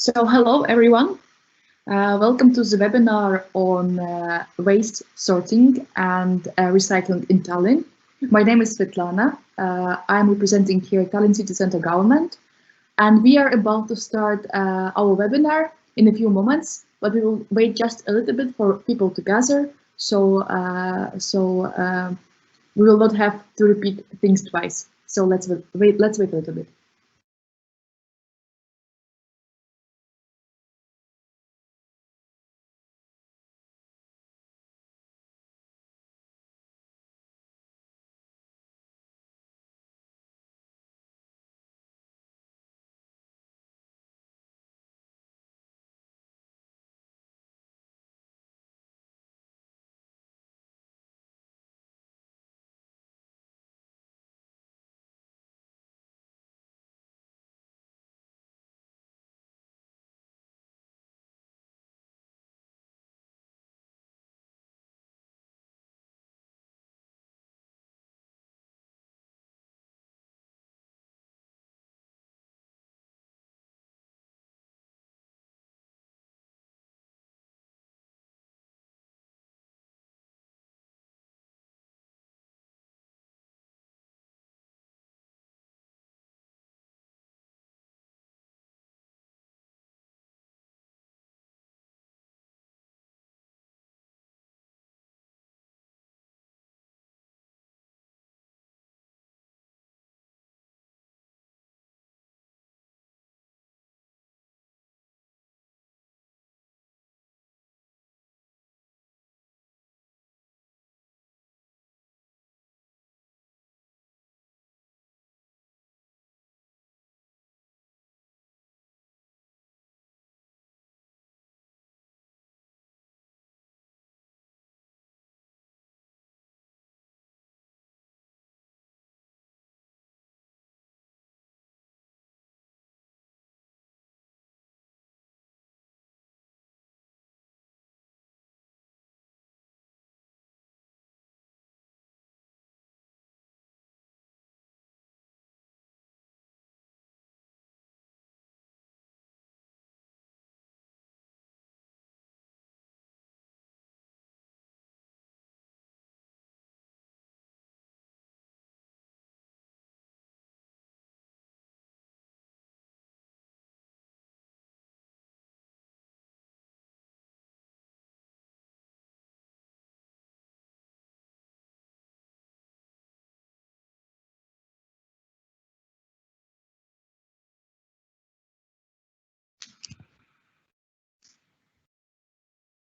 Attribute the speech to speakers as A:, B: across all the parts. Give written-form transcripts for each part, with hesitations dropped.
A: So hello everyone, welcome to the webinar on waste sorting and recycling in Tallinn. My name is Svetlana, I'm representing here Tallinn City Centre Government, and we are about to start our webinar in a few moments, but we will wait just a little bit for people to gather, so we will not have to repeat things twice. So let's wait a little bit.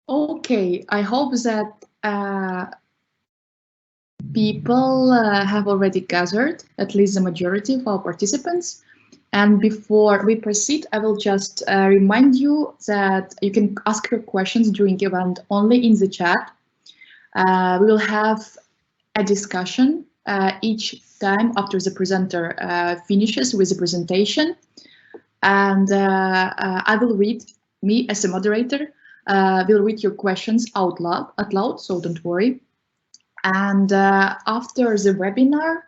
A: Okay, I hope that people have already gathered, at least the majority of our participants. And before we proceed, I will just remind you that you can ask your questions during the event only in the chat. We will have a discussion each time after the presenter finishes with the presentation. And I will read, me as a moderator, will read your questions out loud, so don't worry. And after the webinar,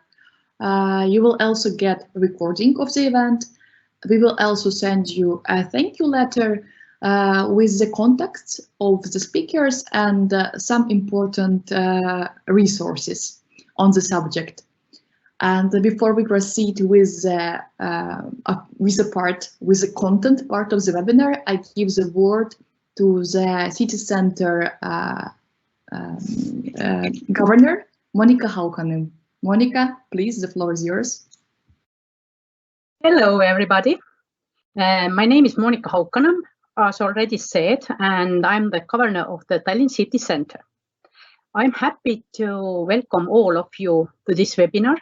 A: you will also get a recording of the event. We will also send you a thank you letter with the contacts of the speakers and some important resources on the subject. And before we proceed with the content part of the webinar, I give the word to the City Centre Governor, Monika Haukanen. Monika, please, the floor is yours.
B: Hello, everybody. My name is Monika Haukanen, as already said, and I'm the governor of the Tallinn City Centre. I'm happy to welcome all of you to this webinar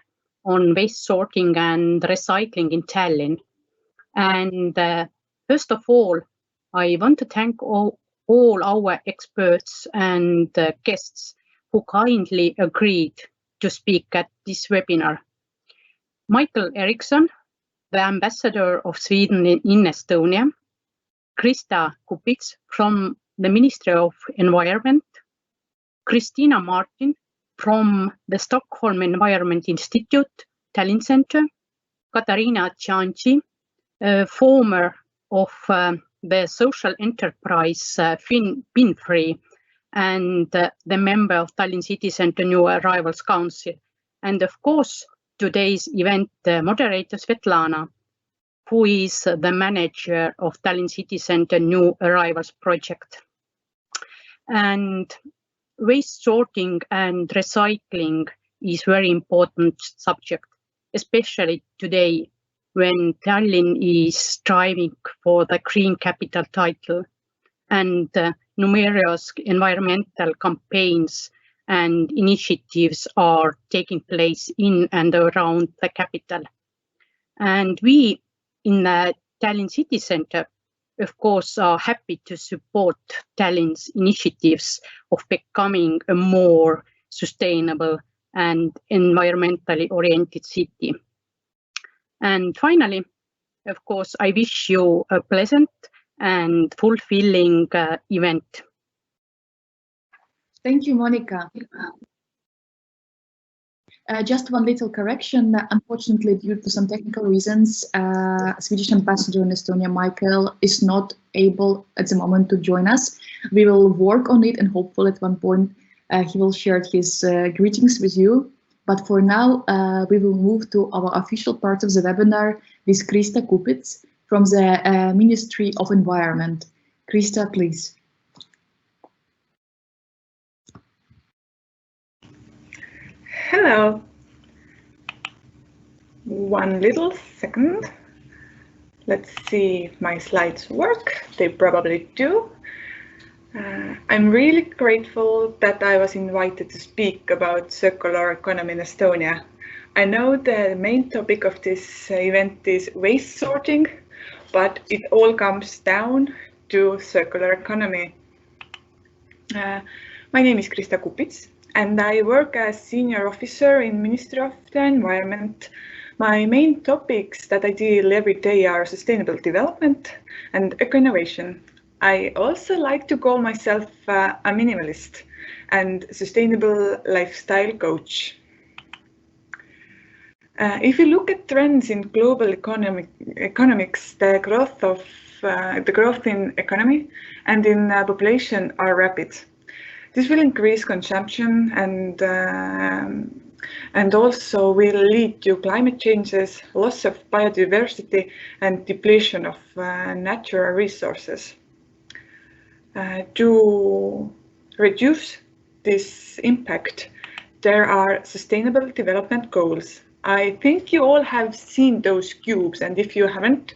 B: on waste sorting and recycling in Tallinn. And first of all, I want to thank all our experts and guests who kindly agreed to speak at this webinar. Michael Eriksson, the ambassador of Sweden in Estonia, Krista Kupits from the Ministry of Environment, Kristiina Martin from the Stockholm Environment Institute, Tallinn Centre, Katerina Chantzi, former of the social enterprise BinFree, and the member of Tallinn City Centre New Arrivals Council. And of course, today's event moderator Svetlana, who is the manager of Tallinn City Centre New Arrivals project. And waste sorting and recycling is very important subject, especially today when Tallinn is striving for the Green Capital title, and numerous environmental campaigns and initiatives are taking place in and around the capital. And we in the Tallinn City Centre, of course, are happy to support Tallinn's initiatives of becoming a more sustainable and environmentally oriented city. And finally, of course, I wish you a pleasant and fulfilling event.
A: Thank you, Monika. Just one little correction. Unfortunately, due to some technical reasons, Swedish ambassador in Estonia, Michael, is not able at the moment to join us. We will work on it, and hopefully at one point he will share his greetings with you. But for now, we will move to our official part of the webinar with Krista Kupits from the Ministry of Environment. Krista, please.
C: Hello. One little second. Let's see if my slides work. They probably do. I'm really grateful that I was invited to speak about circular economy in Estonia. I know the main topic of this event is waste sorting, but it all comes down to circular economy. My name is Krista Kupits, and I work as senior officer in Ministry of the Environment. My main topics that I deal every day are sustainable development and eco-innovation. I also like to call myself a minimalist and sustainable lifestyle coach. If you look at trends in global economics, the growth in economy and in population are rapid. This will increase consumption and also will lead to climate changes, loss of biodiversity, and depletion of natural resources. To reduce this impact, there are sustainable development goals. I think you all have seen those cubes, and if you haven't,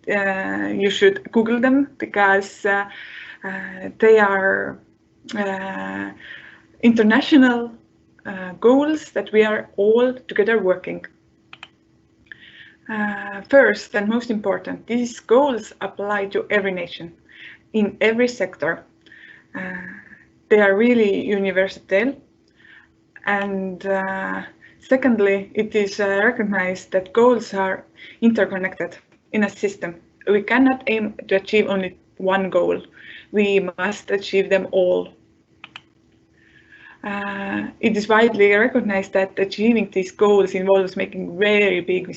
C: you should Google them, because they are international goals that we are all together working. First and most important, these goals apply to every nation, in every sector. They are really universal. And secondly, it is recognized that goals are interconnected in a system. We cannot aim to achieve only one goal. We must achieve them all. It is widely recognized that achieving these goals involves making very big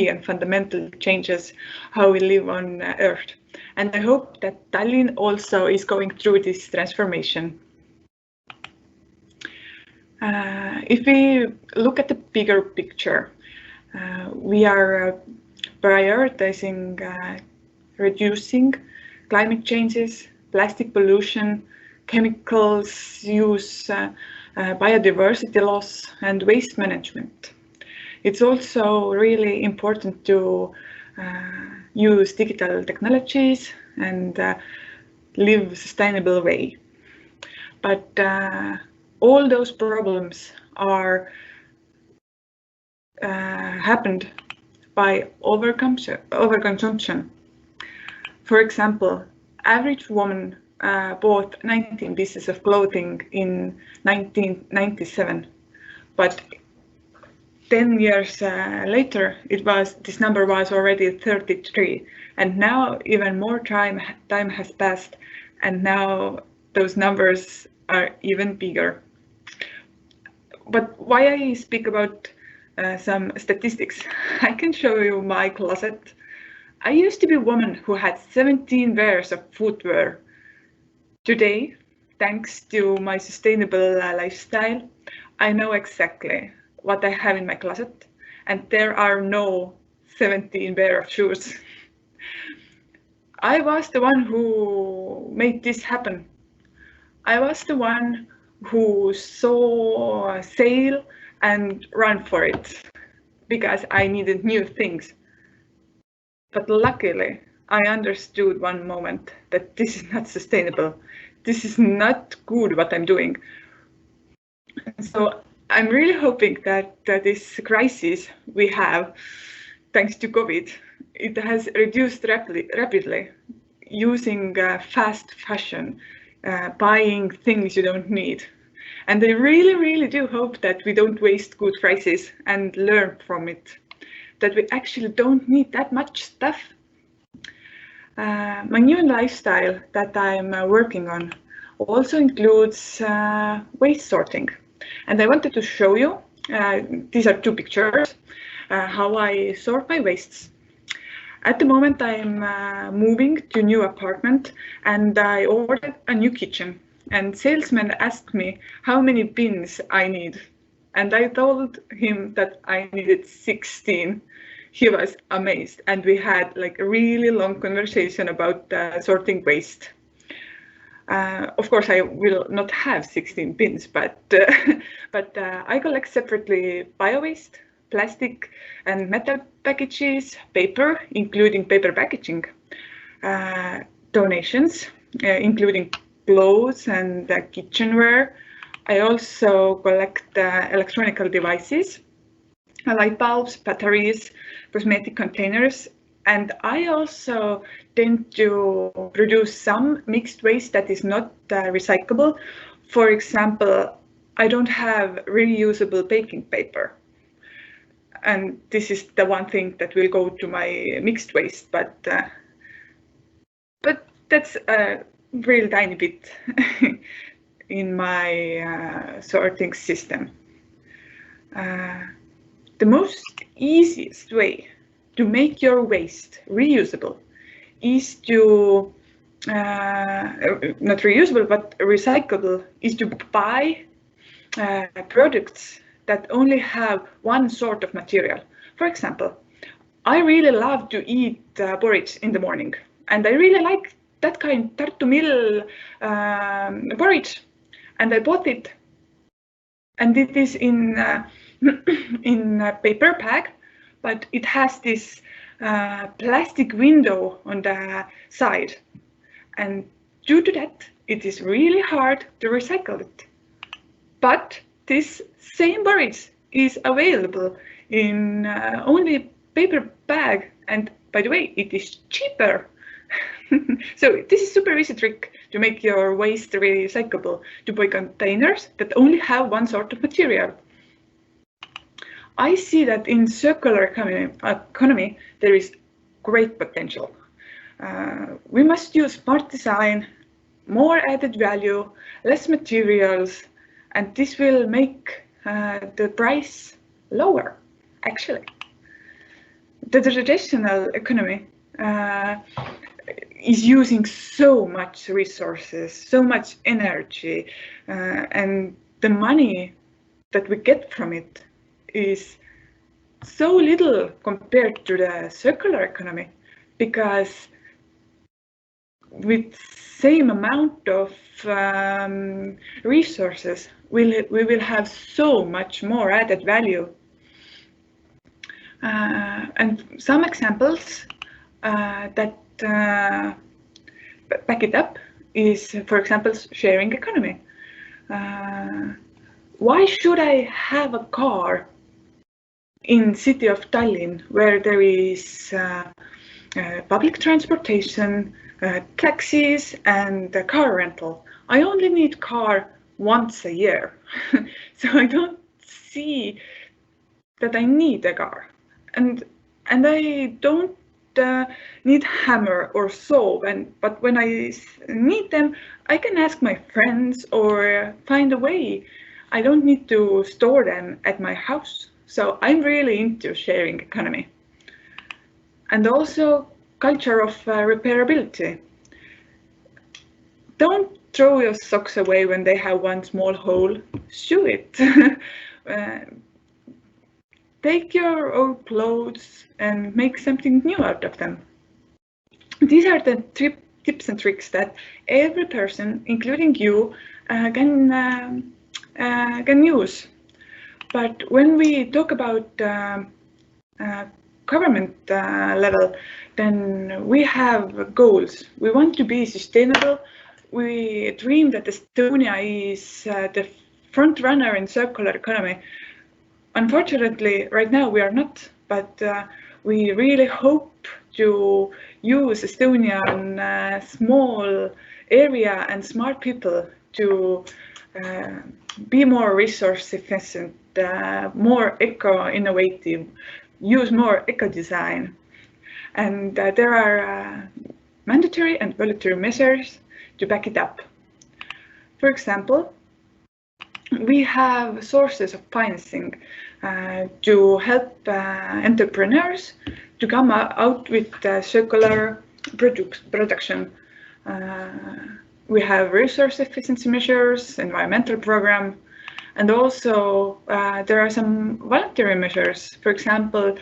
C: and fundamental changes how we live on Earth. And I hope that Tallinn also is going through this transformation. If we look at the bigger picture, we are prioritizing reducing climate changes, plastic pollution, chemicals use, biodiversity loss, and waste management. It's also really important to use digital technologies and live a sustainable way. But all those problems are happened by overconsumption. For example, average woman bought 19 pieces of clothing in 1997, but 10 years later, this number was already 33, and now even more time has passed, and now those numbers are even bigger. But why I speak about some statistics? I can show you my closet. I used to be a woman who had 17 pairs of footwear. Today, thanks to my sustainable lifestyle, I know exactly what I have in my closet, and there are no 17 pairs of shoes. I was the one who made this happen. I was the one who saw a sale and ran for it because I needed new things. But luckily, I understood one moment that this is not sustainable. This is not good what I'm doing. So I'm really hoping that this crisis we have, thanks to COVID, it has reduced rapidly, using fast fashion, buying things you don't need. And I really, really do hope that we don't waste good crisis and learn from it, that we actually don't need that much stuff. My new lifestyle that I'm working on also includes waste sorting. And I wanted to show you, these are two pictures, how I sort my wastes. At the moment, I'm moving to a new apartment and I ordered a new kitchen. And salesman asked me how many bins I need. And I told him that I needed 16. He was amazed. And we had like a really long conversation about sorting waste. Of course, I will not have 16 bins, but I collect separately bio-waste, plastic and metal packages, paper, including paper packaging, donations, including clothes and kitchenware. I also collect electronic devices, light bulbs, batteries, cosmetic containers, and I also tend to produce some mixed waste that is not recyclable. For example, I don't have reusable baking paper. And this is the one thing that will go to my mixed waste, but that's a real tiny bit in my sorting system. The most easiest way to make your waste reusable is to, not reusable, but recyclable, is to buy products that only have one sort of material. For example, I really love to eat porridge in the morning, and I really like that kind Tartu Mill porridge, and I bought it. And it is in a paper bag, but it has this plastic window on the side. And due to that, it is really hard to recycle it. But this same porridge is available in only paper bag. And by the way, it is cheaper. So this is super easy trick to make your waste recyclable, to buy containers that only have one sort of material. I see that in circular economy there is great potential. We must use smart design, more added value, less materials, and this will make the price lower, actually. The traditional economy is using so much resources, so much energy, and the money that we get from it is so little compared to the circular economy, because with same amount of resources, we will have so much more added value. And some examples that back it up is, for example, sharing economy. Why should I have a car in city of Tallinn where there is public transportation, taxis and car rental? I only need car once a year. So I don't see that I need a car. And I don't need hammer or saw, but when I need them, I can ask my friends or find a way. I don't need to store them at my house. So I'm really into sharing economy. And also culture of repairability. Don't throw your socks away when they have one small hole. Sew it. Take your old clothes and make something new out of them. These are the tips and tricks that every person, including you, can use. But when we talk about government level, then we have goals. We want to be sustainable. We dream that Estonia is the front runner in circular economy. Unfortunately, right now we are not, but we really hope to use Estonian small area and smart people to be more resource efficient, more eco-innovative, use more eco-design. And there are mandatory and voluntary measures to back it up. For example, we have sources of financing to help entrepreneurs to come out with circular production. We have resource efficiency measures, environmental program, and also there are some voluntary measures. For example,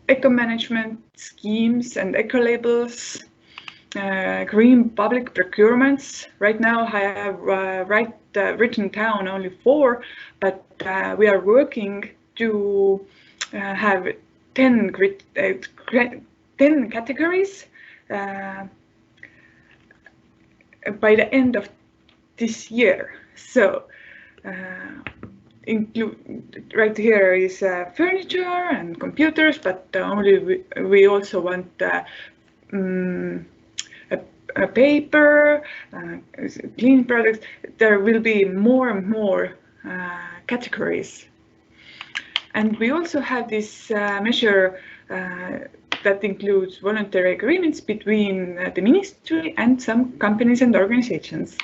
C: eco-management schemes and eco-labels, green public procurements. Right now I have written down only 4, but we are working to have 10 categories by the end of this year. So include right here is furniture and computers, but only we also want a paper, cleaning products. There will be more and more categories. And we also have this measure that includes voluntary agreements between the ministry and some companies and organizations.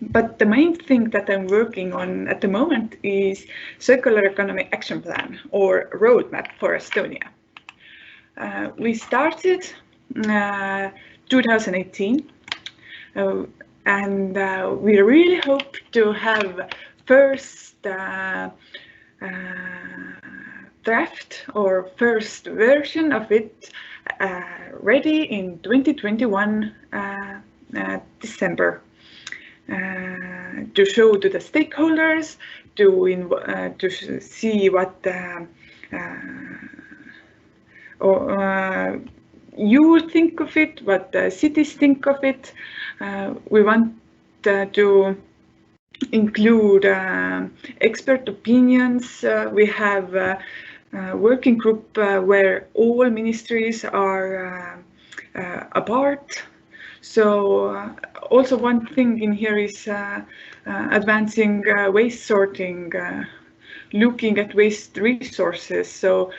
C: But the main thing that I'm working on at the moment is Circular Economy Action Plan, or Roadmap for Estonia. We started 2018, and we really hope to have first draft or first version of it ready in 2021 December, to show to the stakeholders, to see what you think of it, what the cities think of it. We want to include expert opinions. We have a working group where all ministries are a part. So also one thing in here is advancing waste sorting, looking at waste resources. So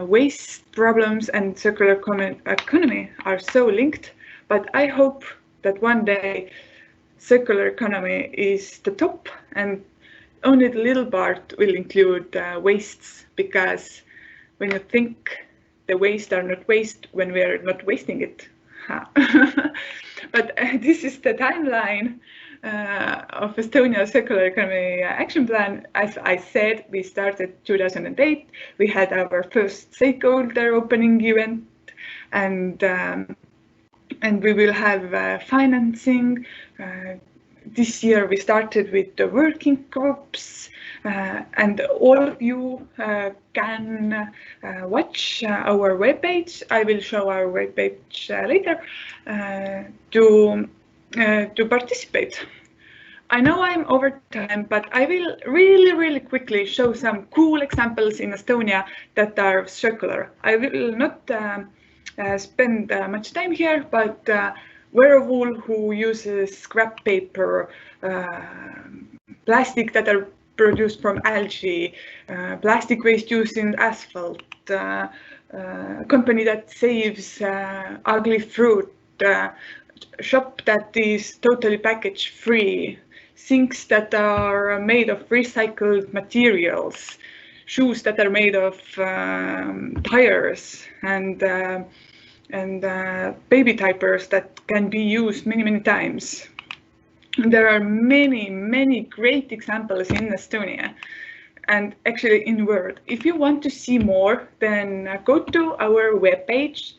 C: waste problems and circular economy are so linked, but I hope that one day circular economy is the top and only the little part will include wastes, because when you think the waste are not waste when we are not wasting it. But this is the timeline of Estonia Circular Economy Action Plan. As I said, we started 2008. We had our first stakeholder opening event, and we will have financing. This year we started with the working groups, and all of you can watch our webpage. I will show our webpage later to participate. I know I'm over time, but I will really quickly show some cool examples in Estonia that are circular. I will not spend much time here, but wearable who uses scrap paper, plastic that are produced from algae, plastic waste used in asphalt, company that saves ugly fruit, shop that is totally package free, sinks that are made of recycled materials, shoes that are made of tires and baby diapers that can be used many times. There are many great examples in Estonia and actually in the world. If you want to see more, then go to our webpage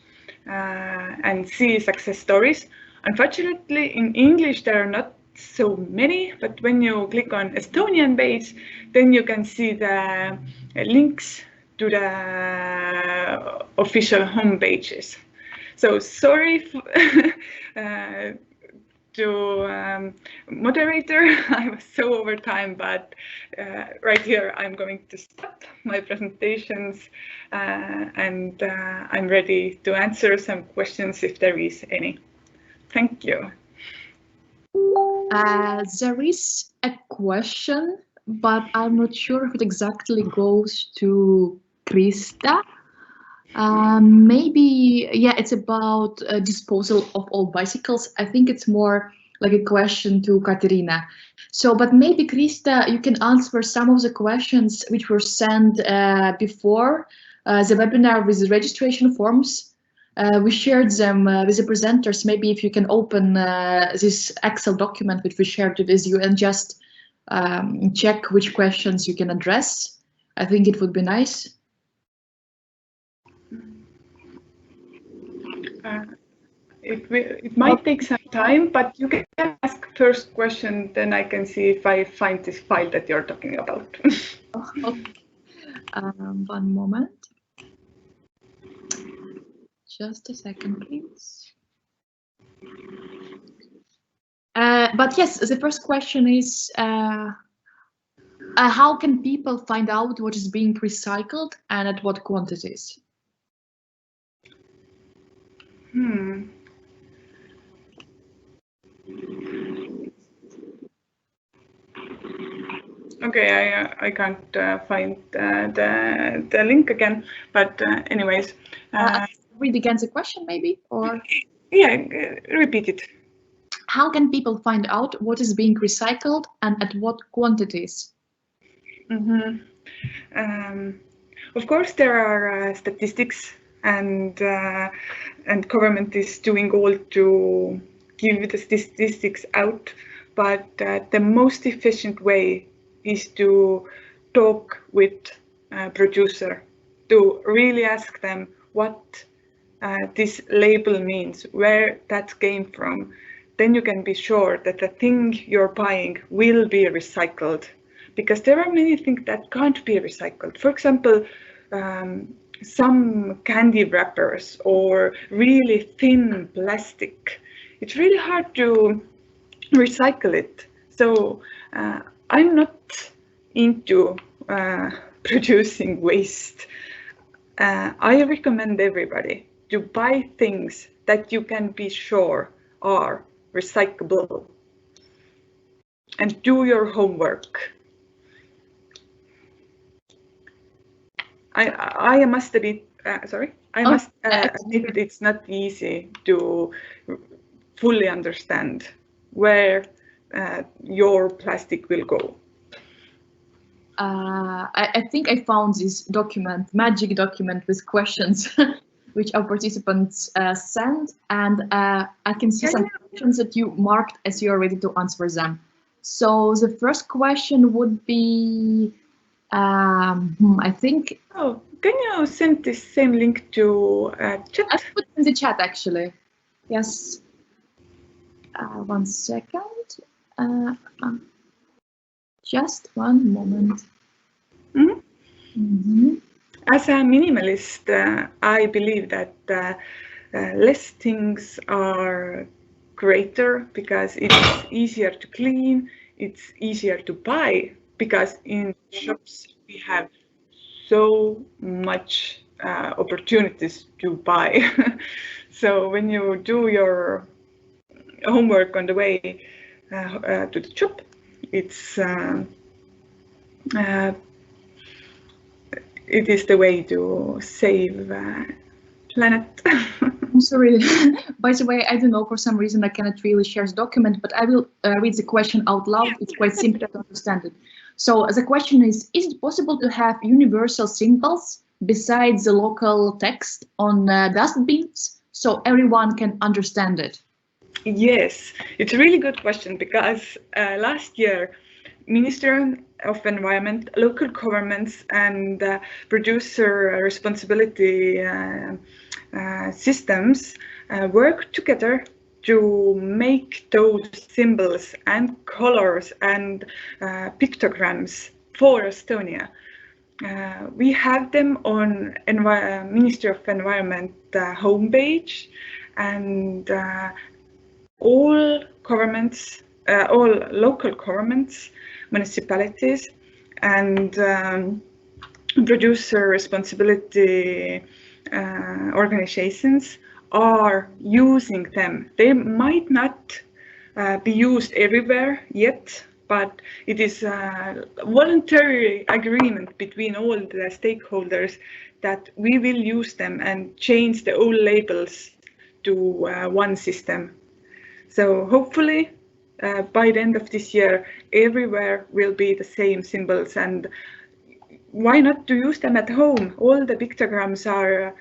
C: and see success stories. Unfortunately, in English, there are not so many, but when you click on Estonian page, then you can see the links to the official home pages. So sorry to moderator, I was so over time, but right here I'm going to stop my presentations and I'm ready to answer some questions if there is any. Thank you.
A: There is a question, but I'm not sure if it exactly goes to Krista. Maybe, yeah, it's about disposal of all bicycles. I think it's more like a question to Katerina. So, but maybe Krista, you can answer some of the questions which were sent before the webinar with the registration forms. We shared them with the presenters. Maybe if you can open this Excel document which we shared with you and just check which questions you can address. I think it would be nice.
C: It might take some time, but you can ask first question, then I can see if I find this file that you're talking about.
A: Okay. One moment. Just a second, please. But yes, the first question is, how can people find out what is being recycled and at what quantities?
C: Okay, I can't find the link again, but anyways.
A: Read again the question maybe, or?
C: Yeah, repeat it.
A: How can people find out what is being recycled and at what quantities?
C: Of course, there are statistics, and government is doing all to give the statistics out, but the most efficient way is to talk with producer, to really ask them what this label means, where that came from. Then you can be sure that the thing you're buying will be recycled, because there are many things that can't be recycled. For example, some candy wrappers or really thin plastic. It's really hard to recycle it. So I'm not into producing waste. I recommend everybody to buy things that you can be sure are recyclable and do your homework. I must admit, admit it's not easy to fully understand where your plastic will go.
A: I think I found this document, magic document with questions which our participants sent, and I can see some questions that you marked as you're ready to answer them. So the first question would be, I think.
C: Oh, can you send this same link to chat?
A: I put it in the chat actually. Yes. 1 second. Just one moment.
C: As a minimalist, I believe that less things are greater because it's easier to clean, it's easier to buy, because in shops we have so much opportunities to buy. So when you do your homework on the way to the shop, it is the way to save planet.
A: I'm sorry. By the way, I don't know, for some reason I cannot really share the document, but I will read the question out loud. It's quite simple to understand it. So the question is it possible to have universal symbols besides the local text on dustbins so everyone can understand it?
C: Yes, it's a really good question because last year, Ministry of Environment, local governments, and producer responsibility systems worked together to make those symbols and colors and pictograms for Estonia. We have them on Ministry of Environment homepage, and all governments, all local governments, municipalities, and producer responsibility organizations are using them. They might not be used everywhere yet, but it is a voluntary agreement between all the stakeholders that we will use them and change the old labels to one system. So hopefully by the end of this year, everywhere will be the same symbols, and why not to use them at home? All the pictograms are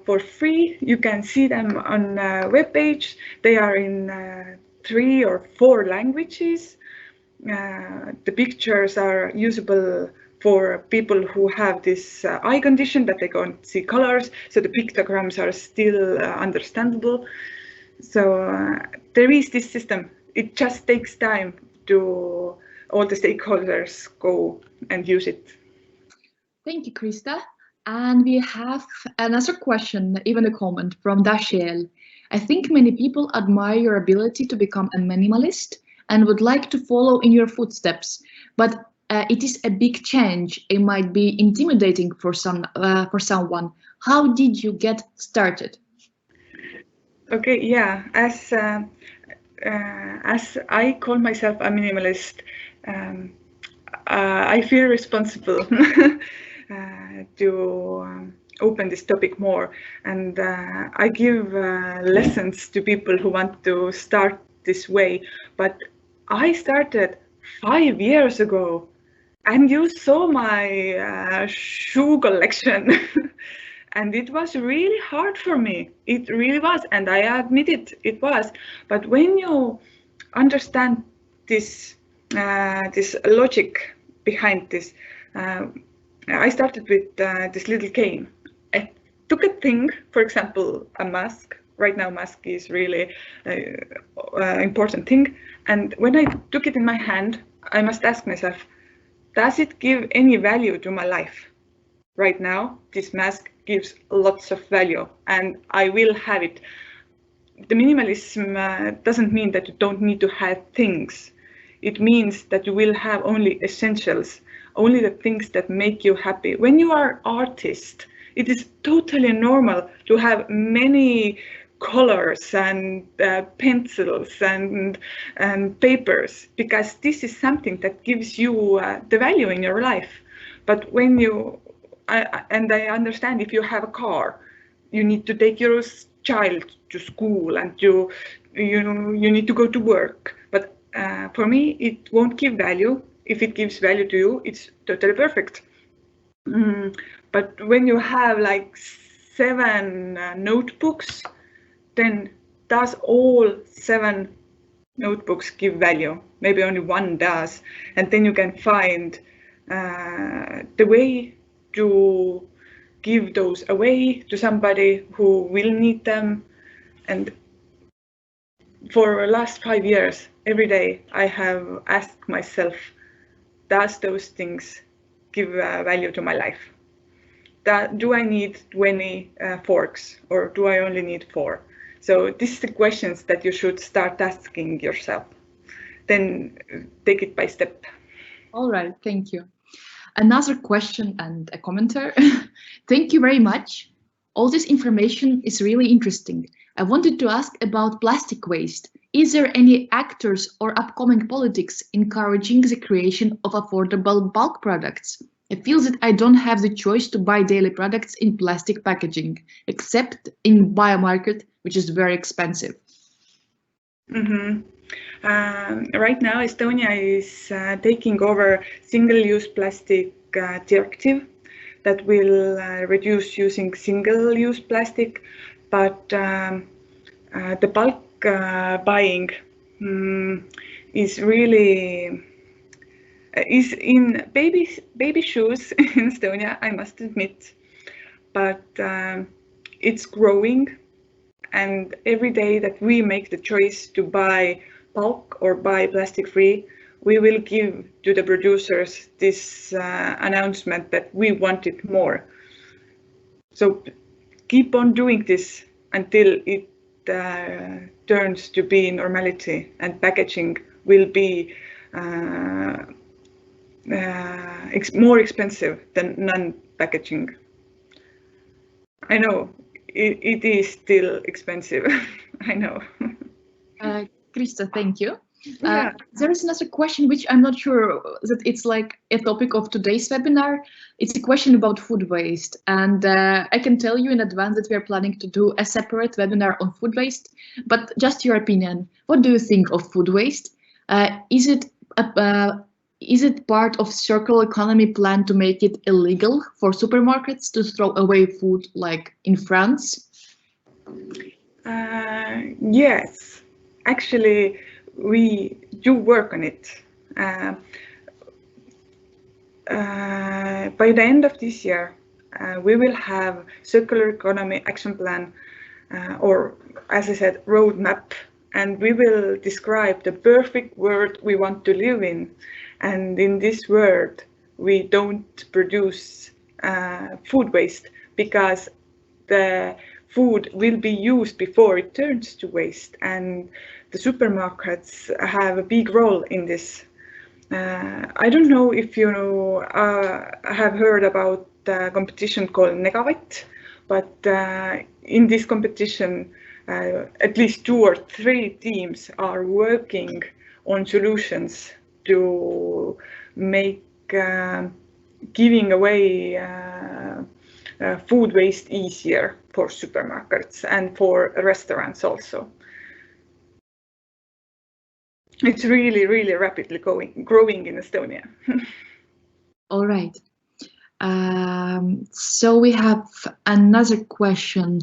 C: for free. You can see them on a webpage. They are in 3 or 4 languages. The pictures are usable for people who have this eye condition that they can't see colors, so the pictograms are still understandable. So there is this system. It just takes time to all the stakeholders go and use it.
A: Thank you, Krista. And we have another question, even a comment from Dashiel. I think many people admire your ability to become a minimalist and would like to follow in your footsteps, but it is a big change. It might be intimidating for someone. How did you get started?
C: Okay, yeah, as I call myself a minimalist, I feel responsible to open this topic more, and I give lessons to people who want to start this way. But I started 5 years ago, and you saw my shoe collection. And it was really hard for me. It really was, and I admit it was. But when you understand this, this logic behind this, I started with this little game. I took a thing, for example, a mask. Right now, mask is really important thing. And when I took it in my hand, I must ask myself, does it give any value to my life? Right now, this mask gives lots of value, and I will have it. The minimalism doesn't mean that you don't need to have things. It means that you will have only essentials, only the things that make you happy. When you are an artist, it is totally normal to have many colors and pencils and papers, because this is something that gives you the value in your life. But when you and I understand, if you have a car, you need to take your child to school and you need to go to work. But for me, it won't give value. If it gives value to you, it's totally perfect. But when you have like 7 notebooks, then does all 7 notebooks give value? Maybe only 1 does. And then you can find the way to give those away to somebody who will need them. And for the last 5 years, every day I have asked myself, does those things give value to my life? Do I need 20 forks, or do I only need 4? So this is the questions that you should start asking yourself. Then take it by step.
A: All right, thank you. Another question and a commenter. Thank you very much. All this information is really interesting. I wanted to ask about plastic waste. Is there any actors or upcoming politics encouraging the creation of affordable bulk products? I feel that I don't have the choice to buy daily products in plastic packaging, except in biomarket, which is very expensive.
C: Right now, Estonia is taking over single-use plastic directive that will reduce using single-use plastic, but the bulk buying is really is in baby shoes in Estonia, I must admit, but it's growing, and every day that we make the choice to buy bulk or buy plastic free, we will give to the producers this announcement that we want it more. So keep on doing this until it turns to be normality, and packaging will be more expensive than non-packaging. I know it is still expensive. I know.
A: Krista, thank you.
C: Yeah.
A: There is another question which I'm not sure that it's like a topic of today's webinar. It's a question about food waste, and I can tell you in advance that we are planning to do a separate webinar on food waste. But just your opinion, what do you think of food waste? Is it part of circular economy plan to make it illegal for supermarkets to throw away food like in France?
C: Yes, actually, we do work on it. By the end of this year, we will have circular economy action plan, or as I said, roadmap, and we will describe the perfect world we want to live in. And in this world, we don't produce food waste, because the food will be used before it turns to waste, and the supermarkets have a big role in this. I don't know if you have heard about a competition called Negawatt, but in this competition, at least 2 or 3 teams are working on solutions to make giving away food waste easier for supermarkets and for restaurants also. It's really, really rapidly growing in Estonia.
A: All right. So we have another question.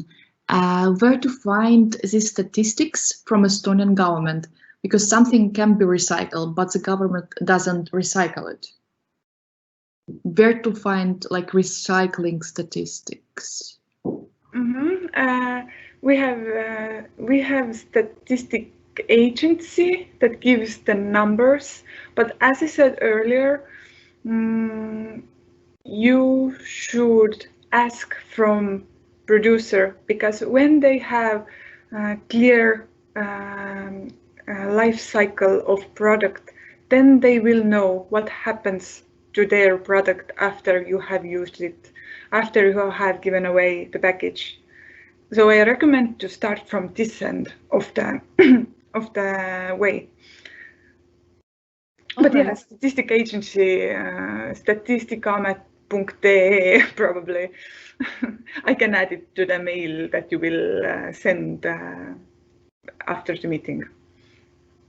A: Where to find these statistics from Estonian government? Because something can be recycled, but the government doesn't recycle it. Where to find like recycling statistics?
C: We have statistic agency that gives the numbers, but as I said earlier, you should ask from producer, because when they have a clear life cycle of product, then they will know what happens to their product after you have used it, after you have given away the package. So I recommend to start from this end of the way. But
A: Okay.
C: yeah, statistic agency, statistikaamet.ee probably. I can add it to the mail that you will send after the meeting.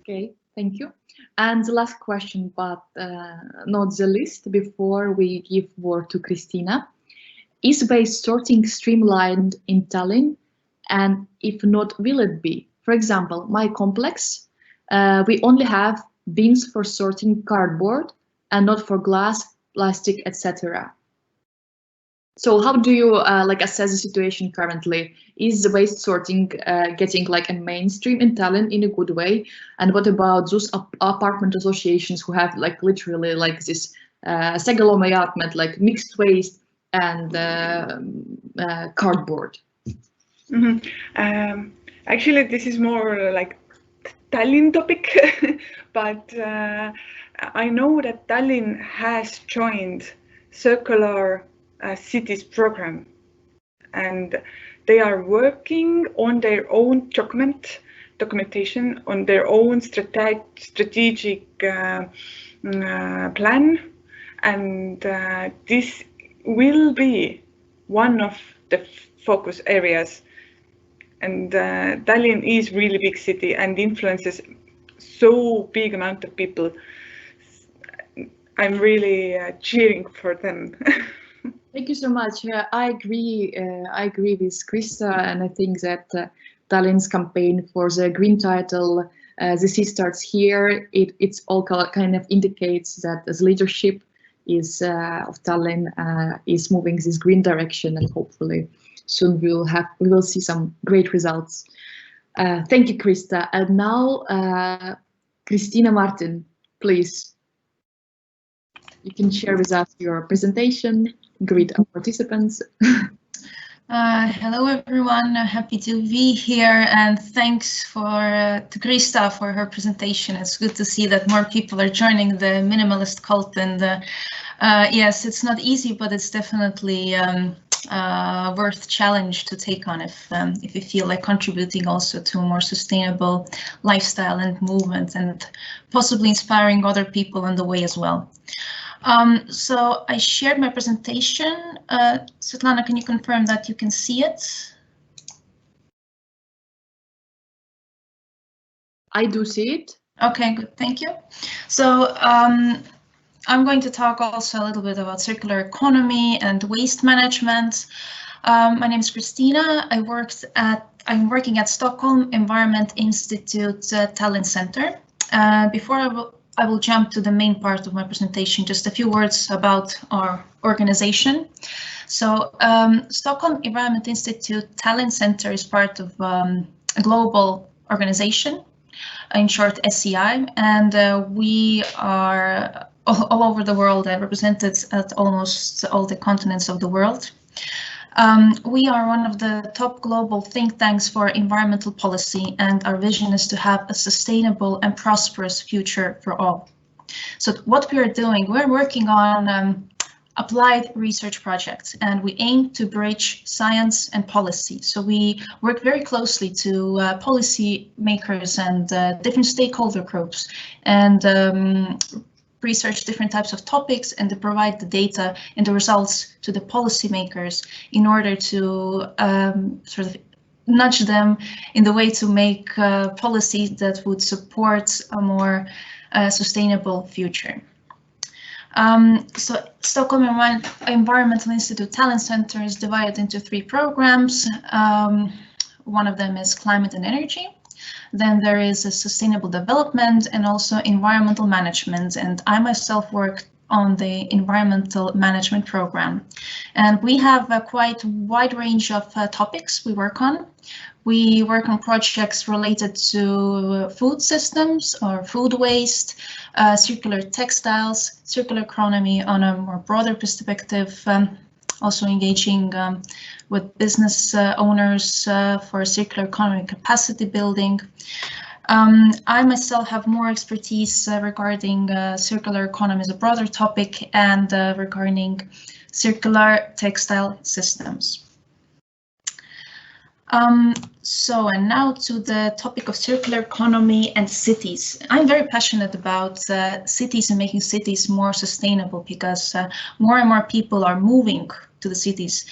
A: Okay, thank you. And the last question, but not the least, before we give word to Kristiina. Is waste sorting streamlined in Tallinn? And if not, will it be? For example, my complex, we only have bins for sorting cardboard and not for glass, plastic, etc. So how do you like assess the situation currently? Is the waste sorting getting like a mainstream in Tallinn in a good way? And what about those apartment associations who have like literally like this segaloomajäätmed, like mixed waste and cardboard?
C: Actually, this is more like Tallinn topic, but I know that Tallinn has joined Circular Cities program, and they are working on their own documentation, on their own strategic plan, and this will be one of the focus areas. And Tallinn is really big city and influences so big amount of people. I'm really cheering for them.
A: Thank you so much. I agree. I agree with Krista, and I think that Tallinn's campaign for the green title, "The Sea Starts Here," it's all kind of indicates that the leadership is of Tallinn is moving this green direction, and hopefully soon we will see some great results. Thank you, Krista. And now, Kristiina Martin, please. You can share with us your presentation, greet our participants.
D: Hello everyone, happy to be here, and thanks to Krista for her presentation. It's good to see that more people are joining the minimalist cult, and yes, it's not easy, but it's definitely worth challenge to take on if you feel like contributing also to a more sustainable lifestyle and movement, and possibly inspiring other people on the way as well. So I shared my presentation. Svetlana, can you confirm that you can see it?
A: I do see it.
D: Okay, good, thank you. So I'm going to talk also a little bit about circular economy and waste management. My name is Kristiina. I'm working at Stockholm Environment Institute Tallinn Center. Before I will jump to the main part of my presentation, just a few words about our organization. So Stockholm Environment Institute Tallinn Center is part of a global organization, in short SEI, and we are all over the world, represented at almost all the continents of the world. We are one of the top global think tanks for environmental policy, and our vision is to have a sustainable and prosperous future for all. So what we are doing, we're working on applied research projects, and we aim to bridge science and policy. So we work very closely to policy makers and different stakeholder groups, and research different types of topics, and to provide the data and the results to the policymakers in order to sort of nudge them in the way to make policies that would support a more sustainable future. So Stockholm Environmental Institute Tallinn Center is divided into 3 programs. One of them is climate and energy. Then there is a sustainable development and also environmental management, and I myself work on the environmental management program. And we have a quite wide range of topics we work on. We work on projects related to food systems or food waste, circular textiles, circular economy on a more broader perspective, also engaging with business owners for circular economy capacity building. I myself have more expertise regarding circular economy as a broader topic, and regarding circular textile systems. And now to the topic of circular economy and cities. I'm very passionate about cities and making cities more sustainable, because more and more people are moving to the cities.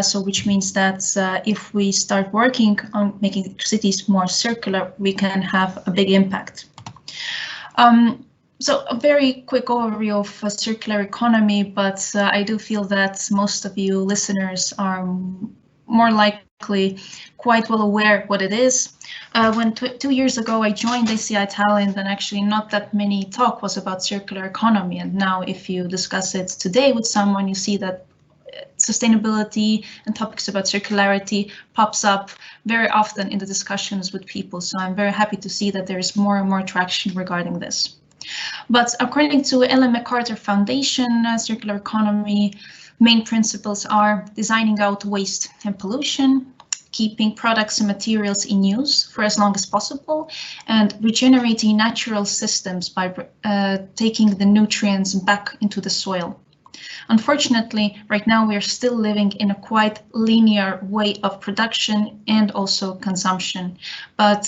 D: So which means that if we start working on making cities more circular, we can have a big impact. So a very quick overview of circular economy, but I do feel that most of you listeners are more likely quite well aware what it is. When 2 years ago I joined ACI Tallinn, then actually not that many talk was about circular economy, and now if you discuss it today with someone, you see that sustainability and topics about circularity pops up very often in the discussions with people. So I'm very happy to see that there is more and more traction regarding this. But according to Ellen MacArthur Foundation, circular economy main principles are designing out waste and pollution, keeping products and materials in use for as long as possible, and regenerating natural systems by taking the nutrients back into the soil. Unfortunately, right now we are still living in a quite linear way of production and also consumption, but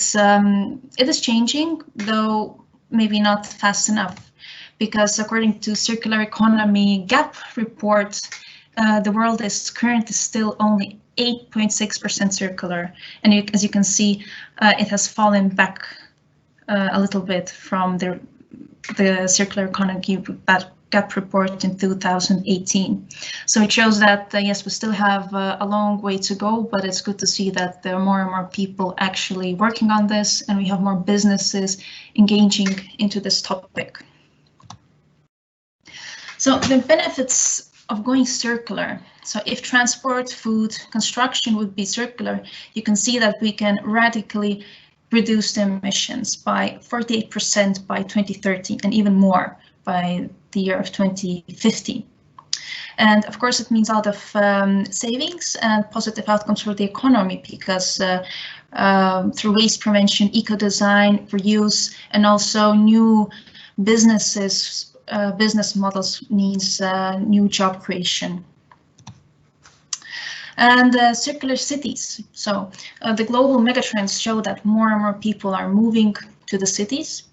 D: it is changing, though maybe not fast enough, because according to Circular Economy Gap report, the world is currently still only 8.6% circular, and as you can see, it has fallen back a little bit from the circular economy gap report in 2018. So it shows that, yes, we still have a long way to go, but it's good to see that there are more and more people actually working on this, and we have more businesses engaging into this topic. So the benefits of going circular. So if transport, food, construction would be circular, you can see that we can radically reduce the emissions by 48% by 2030 and even more by the year of 2050. And of course, it means a lot of savings and positive outcomes for the economy, because through waste prevention, eco-design, reuse, and also new businesses, business models means new job creation. And circular cities. So the global megatrends show that more and more people are moving to the cities.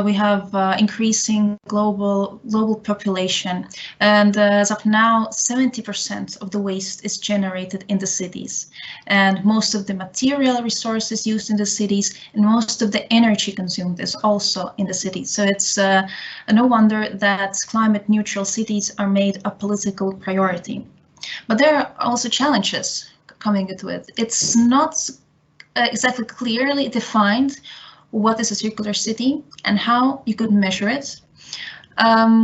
D: We have increasing global population, and as of now, 70% of the waste is generated in the cities, and most of the material resources used in the cities and most of the energy consumed is also in the cities. So it's no wonder that climate neutral cities are made a political priority. But there are also challenges coming into it. It's not exactly clearly defined what is a circular city and how you could measure it.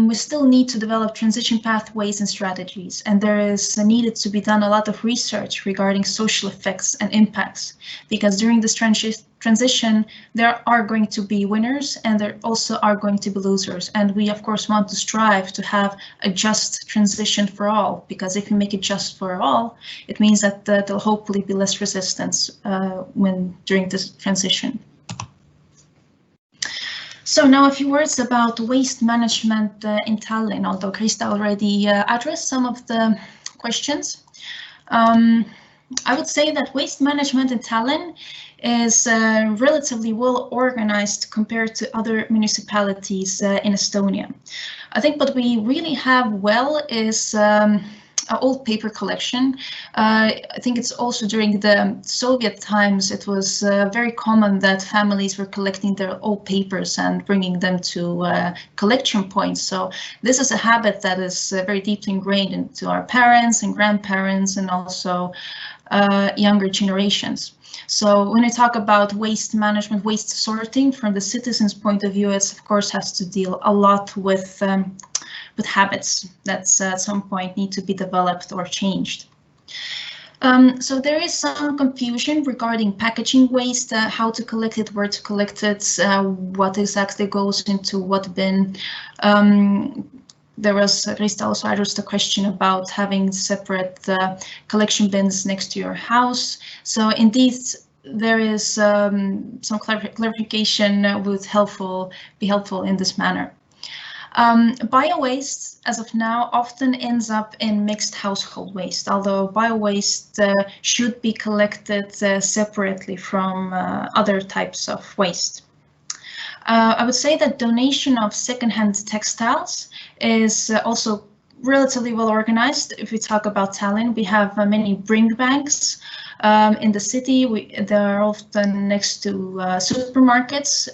D: We still need to develop transition pathways and strategies, and there is needed to be done a lot of research regarding social effects and impacts, because during this transition there are going to be winners and there also are going to be losers, and we of course want to strive to have a just transition for all, because if we make it just for all, it means that there'll hopefully be less resistance during this transition. So now a few words about waste management in Tallinn, although Krista already addressed some of the questions. I would say that waste management in Tallinn is relatively well organized compared to other municipalities in Estonia. I think what we really have well is old paper collection. I think it's also during the Soviet times, it was very common that families were collecting their old papers and bringing them to collection points. So this is a habit that is very deeply ingrained into our parents and grandparents and also younger generations. So when we talk about waste management, waste sorting from the citizens' point of view, it of course has to deal a lot with habits that at some point need to be developed or changed. So there is some confusion regarding packaging waste, how to collect it, where to collect it, what exactly goes into what bin. There was, Krista also addressed the question about having separate collection bins next to your house. So indeed, there is some clarification would be helpful in this manner. Bio-waste, as of now, often ends up in mixed household waste, although bio-waste should be collected separately from other types of waste. I would say that donation of secondhand textiles is also relatively well organized. If we talk about Tallinn, we have many bring banks in the city. They're often next to supermarkets.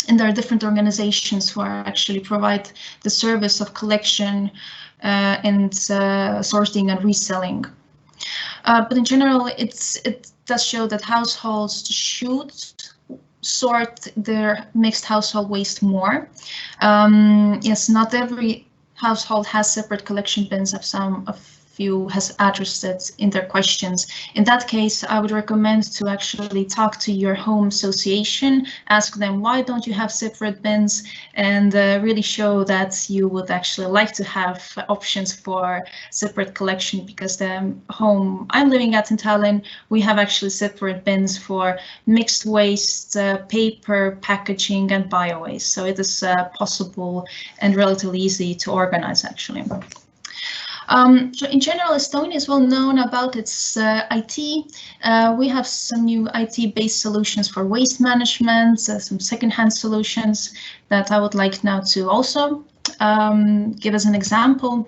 D: And there are different organizations who are actually provide the service of collection and sorting and reselling. But in general, it does show that households should sort their mixed household waste more. Yes, not every household has separate collection bins. A few has addressed it in their questions. In that case, I would recommend to actually talk to your home association, ask them why don't you have separate bins, and really show that you would actually like to have options for separate collection, because the home I'm living at in Tallinn, we have actually separate bins for mixed waste, paper, packaging and bio waste. So it is possible and relatively easy to organize actually. So in general, Estonia is well known about its IT. We have some new IT-based solutions for waste management, some second-hand solutions that I would like now to also give as an example.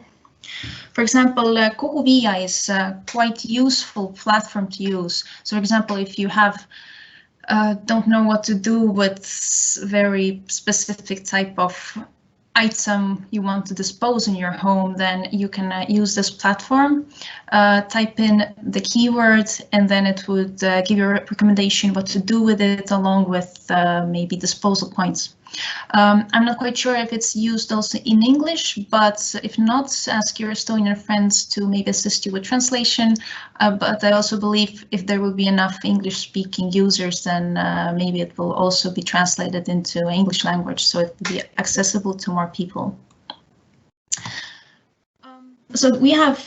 D: For example, Koguvia is a quite useful platform to use. So for example, if you have don't know what to do with very specific type of item you want to dispose in your home, then you can use this platform, type in the keyword, and then it would give you a recommendation what to do with it, along with maybe disposal points. I'm not quite sure if it's used also in English, but if not, ask your Estonian friends to maybe assist you with translation. But I also believe if there will be enough English-speaking users, then maybe it will also be translated into English language, so it will be accessible to more people. So we have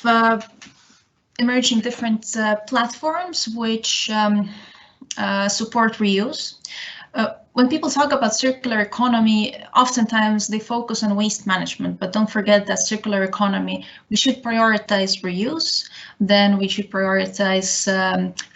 D: emerging different platforms which support reuse. When people talk about circular economy, oftentimes they focus on waste management, but don't forget that circular economy, we should prioritize reuse, then we should prioritize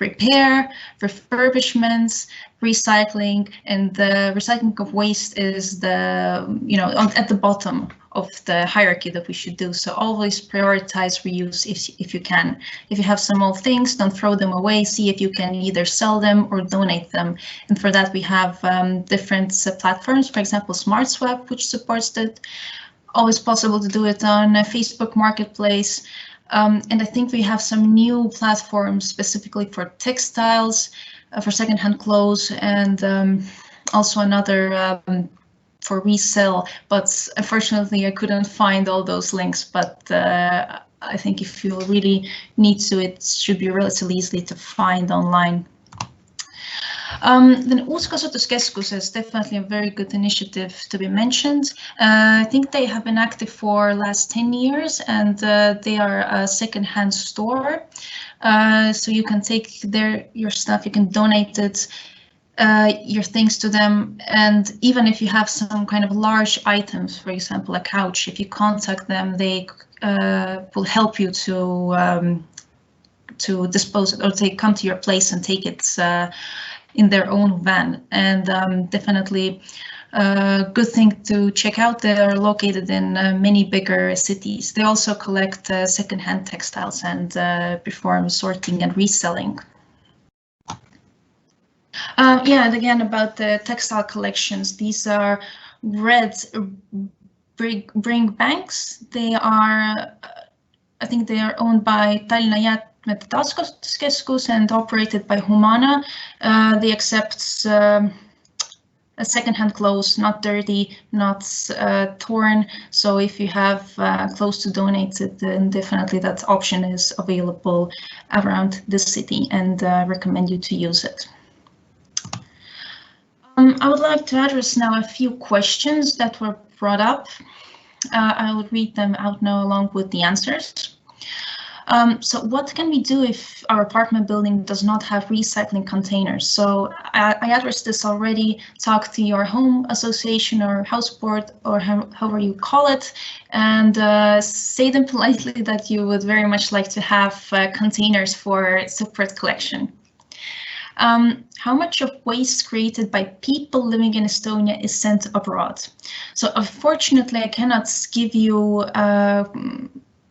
D: repair, refurbishments, recycling, and the recycling of waste is at the bottom of the hierarchy that we should do. So always prioritize reuse if you can. If you have some old things, don't throw them away. See if you can either sell them or donate them. And for that, we have different platforms, for example, SmartSwap, which supports that. Always possible to do it on a Facebook Marketplace. And I think we have some new platforms specifically for textiles, for secondhand clothes, and also another for resale, but unfortunately I couldn't find all those links, but I think if you really need to, it should be relatively easy to find online. Then Uuskasutuskeskus is definitely a very good initiative to be mentioned. I think they have been active for last 10 years, and they are a second-hand store. So you can take your stuff, you can donate it, your things to them, and even if you have some kind of large items, for example a couch, if you contact them, they will help you to dispose it, or come to your place and take it in their own van. And definitely a good thing to check out. They are located in many bigger cities. They also collect second-hand textiles and perform sorting and reselling. Yeah, and again about the textile collections, these are red bring banks. They are, I think they are owned by Tallinna Taaskasutuskeskus and operated by Humana. They accept second-hand clothes, not dirty, not torn. So if you have clothes to donate, then definitely that option is available around the city, and recommend you to use it. I would like to address now a few questions that were brought up. I will read them out now along with the answers. So what can we do if our apartment building does not have recycling containers? So I addressed this already. Talk to your home association or house board, or however you call it, and say them politely that you would very much like to have containers for separate collection. How much of waste created by people living in Estonia is sent abroad? So unfortunately, I cannot give you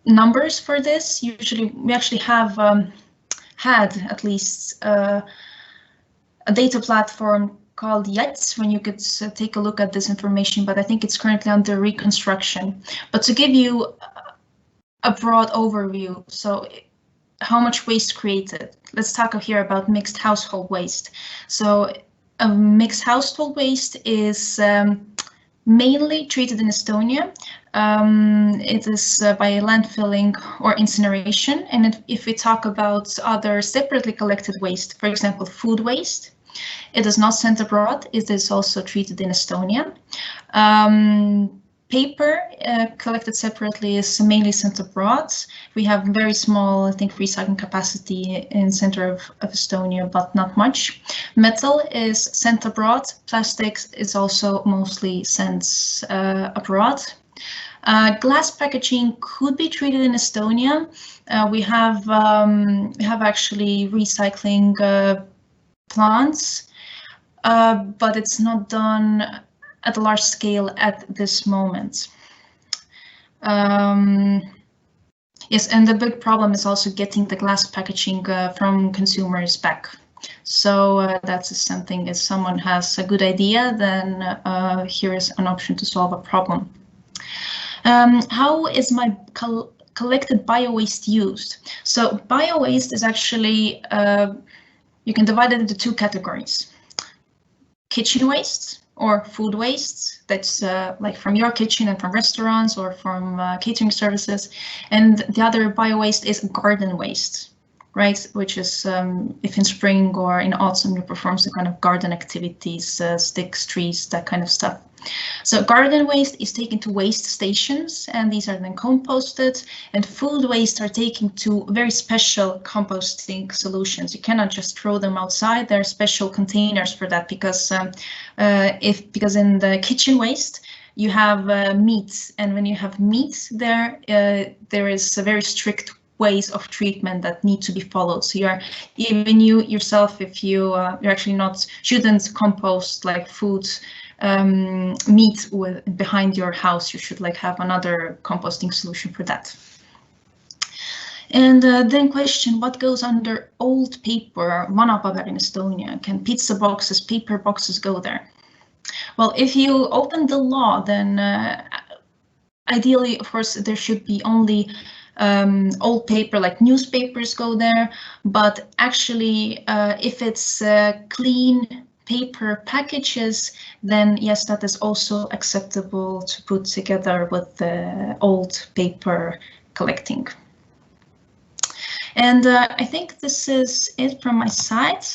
D: numbers for this. Usually, we actually have had at least a data platform called Yets, when you could take a look at this information, but I think it's currently under reconstruction. But to give you a broad overview, so how much waste created? Let's talk here about mixed household waste. So mixed household waste is mainly treated in Estonia. It is by landfilling or incineration. And if we talk about other separately collected waste, for example, food waste, it is not sent abroad. It is also treated in Estonia. Paper collected separately is mainly sent abroad. We have very small, I think, recycling capacity in center of Estonia, but not much. Metal is sent abroad. Plastics is also mostly sent abroad. Glass packaging could be treated in Estonia. We have actually recycling plants, but it's not done at a large scale at this moment. Yes, and the big problem is also getting the glass packaging from consumers back. So that's something, if someone has a good idea, then here is an option to solve a problem. How is my collected bio-waste used? So bio-waste is actually, you can divide it into two categories. Kitchen waste or food waste, that's like from your kitchen and from restaurants or from catering services. And the other bio-waste is garden waste, right? Which is if in spring or in autumn you perform some kind of garden activities, sticks, trees, that kind of stuff. So garden waste is taken to waste stations, and these are then composted, and food waste are taken to very special composting solutions. You cannot just throw them outside. There are special containers for that, because because in the kitchen waste you have meat, and when you have meat there, there is a very strict ways of treatment that need to be followed. So even you yourself, if you you're actually shouldn't compost like food, meat behind your house, you should like have another composting solution for that. And then question, what goes under old paper, vanapaber in Estonia? Can pizza boxes, paper boxes go there? Well, if you open the law, then ideally, of course, there should be only old paper, like newspapers go there, but actually if it's clean paper packages, then yes, that is also acceptable to put together with the old paper collecting. And I think this is it from my side.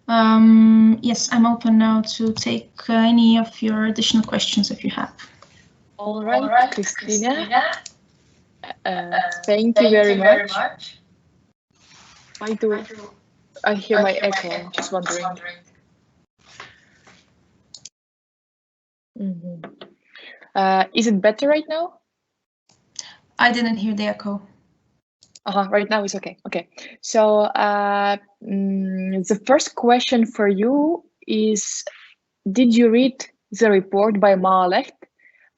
D: Yes, I'm open now to take any of your additional questions if you have.
A: All right, Kristiina. Thank you very much. Why do I hear my echo? Just wondering. Is it better right now?
D: I didn't hear the echo.
A: Right now it's okay. Okay. So the first question for you is, did you read the report by Maaleht,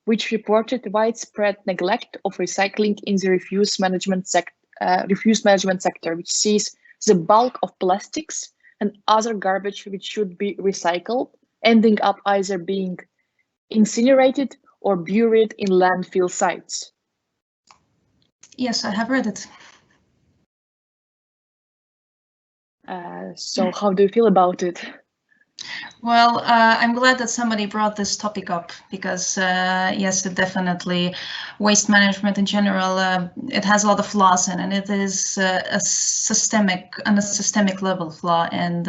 A: which reported widespread neglect of recycling in the refuse management sector, which sees the bulk of plastics and other garbage which should be recycled ending up either being incinerated or buried in landfill sites?
D: Yes, I have read it.
A: So how do you feel about it?
D: Well, I'm glad that somebody brought this topic up, because yes, it definitely, waste management in general, it has a lot of flaws in it, and it is a systemic level flaw. And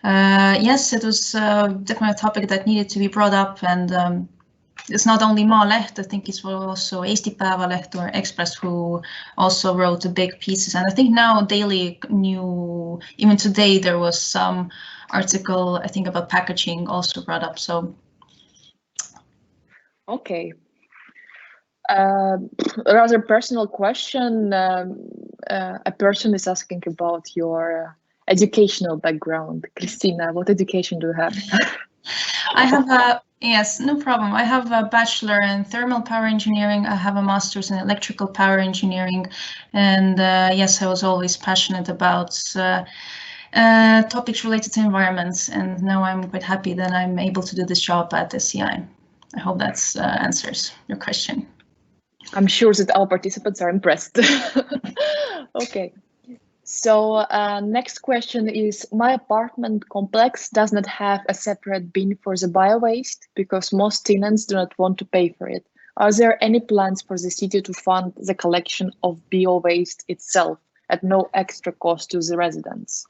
D: yes, it was definitely a topic that needed to be brought up. And it's not only Maaleht, I think it's also Eesti Päevaleht or Express who also wrote the big pieces. And I think now Daily New, even today, there was some article, I think, about packaging also brought up. So,
A: okay. Rather personal question. A person is asking about your educational background. Kristiina, what education do you have?
D: I have a, yes, no problem. I have a bachelor in thermal power engineering. I have a master's in electrical power engineering. And yes, I was always passionate about topics related to environments. And now I'm quite happy that I'm able to do this job at SCI. I hope that answers your question.
A: I'm sure that our participants are impressed. Okay. So next question is, my apartment complex does not have a separate bin for the bio-waste because most tenants do not want to pay for it. Are there any plans for the city to fund the collection of bio-waste itself at no extra cost to the residents?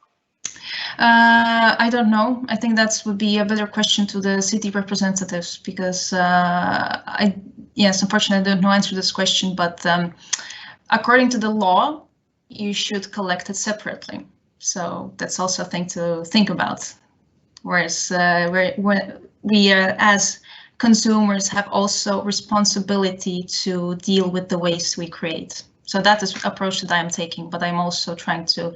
D: I don't know. I think that would be a better question to the city representatives, because yes, unfortunately, I don't know answer this question, but according to the law, you should collect it separately. So that's also a thing to think about. Whereas we as consumers have also responsibility to deal with the waste we create. So that is the approach that I am taking, but I'm also trying to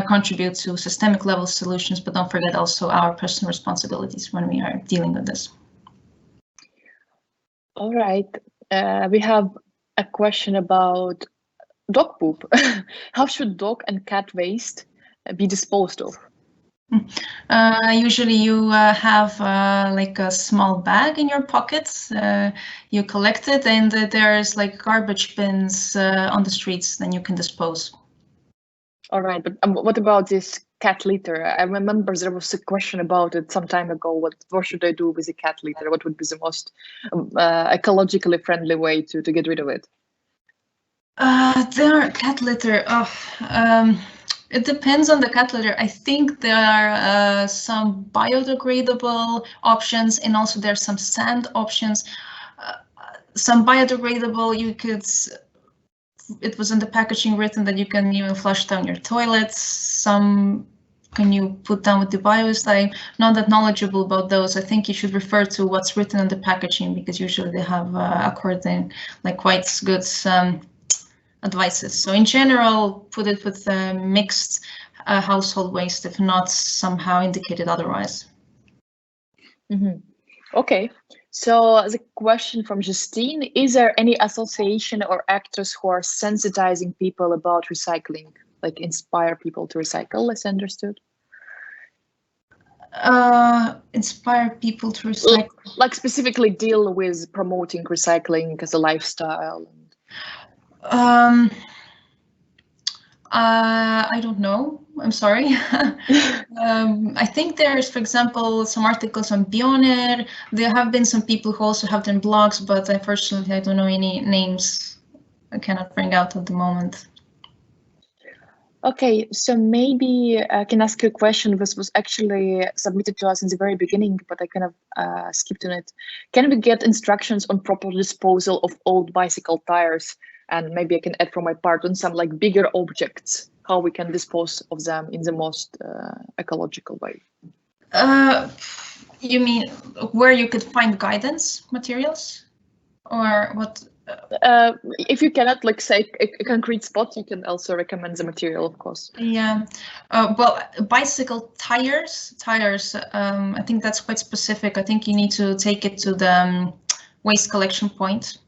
D: contribute to systemic level solutions, but don't forget also our personal responsibilities when we are dealing with this.
A: All right, we have a question about dog poop. How should dog and cat waste be disposed of?
D: Usually you have like a small bag in your pockets, you collect it, and there's like garbage bins on the streets, then you can dispose.
A: All right, but what about this cat litter? I remember there was a question about it some time ago. What should I do with the cat litter? What would be the most ecologically friendly way to get rid of it?
D: There cat litter. It depends on the cat litter. I think there are some biodegradable options, and also there's some sand options. Some biodegradable, it was in the packaging written that you can even flush down your toilets. Some can you put down with the bio-waste. I'm not that knowledgeable about those. I think you should refer to what's written on the packaging, because usually they have according like quite good advices. So in general, put it with mixed household waste if not somehow indicated otherwise.
A: Mm-hmm. Okay, so the question from Justine, is there any association or actors who are sensitizing people about recycling, like inspire people to recycle, as understood?
D: Inspire people to recycle?
A: Like specifically deal with promoting recycling as a lifestyle?
D: I don't know. I'm sorry. I think there's, for example, some articles on Bioner. There have been some people who also have done blogs, but unfortunately, I don't know any names. I cannot bring out at the moment.
A: Okay, so maybe I can ask you a question. This was actually submitted to us in the very beginning, but I kind of skipped on it. Can we get instructions on proper disposal of old bicycle tires? And maybe I can add from my part on some like bigger objects, how we can dispose of them in the most ecological way.
D: You mean where you could find guidance materials, or what?
A: If you cannot like say a concrete spot, you can also recommend the material, of course.
D: Yeah, well, bicycle tires. I think that's quite specific. I think you need to take it to the waste collection point.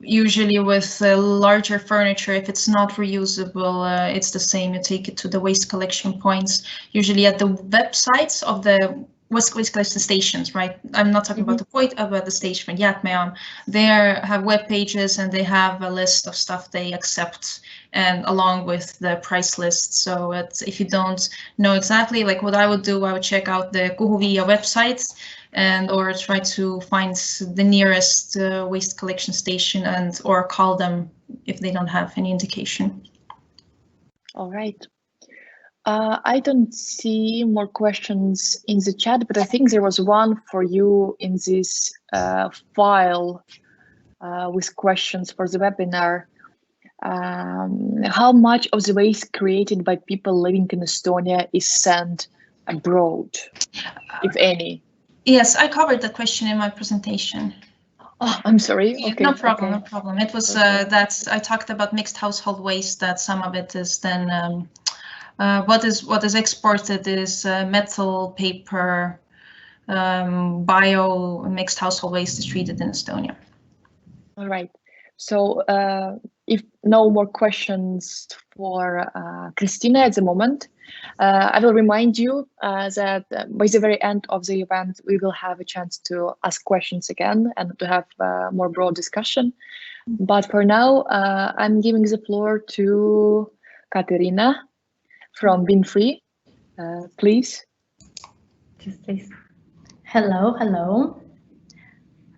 D: Usually with larger furniture, if it's not reusable, it's the same. You take it to the waste collection points, usually at the websites of the waste collection stations, right? I'm not talking about the point about the station, Jäätmejaam. They have web pages and they have a list of stuff they accept, and along with the price list. So if you don't know exactly, like what I would do, I would check out the Kuhu Viia websites or try to find the nearest waste collection station or call them if they don't have any indication.
A: All right. I don't see more questions in the chat, but I think there was one for you in this file with questions for the webinar. How much of the waste created by people living in Estonia is sent abroad, if any?
D: Yes, I covered that question in my presentation.
A: Oh, I'm sorry. Okay.
D: No problem. No problem. It was I talked about mixed household waste. That some of it is then what is exported is metal, paper, bio mixed household waste is treated in Estonia.
A: All right. So if no more questions for Kristiina at the moment, I will remind you that by the very end of the event, we will have a chance to ask questions again and to have more broad discussion. But for now, I'm giving the floor to Katerina from BinFree. Please.
E: Hello.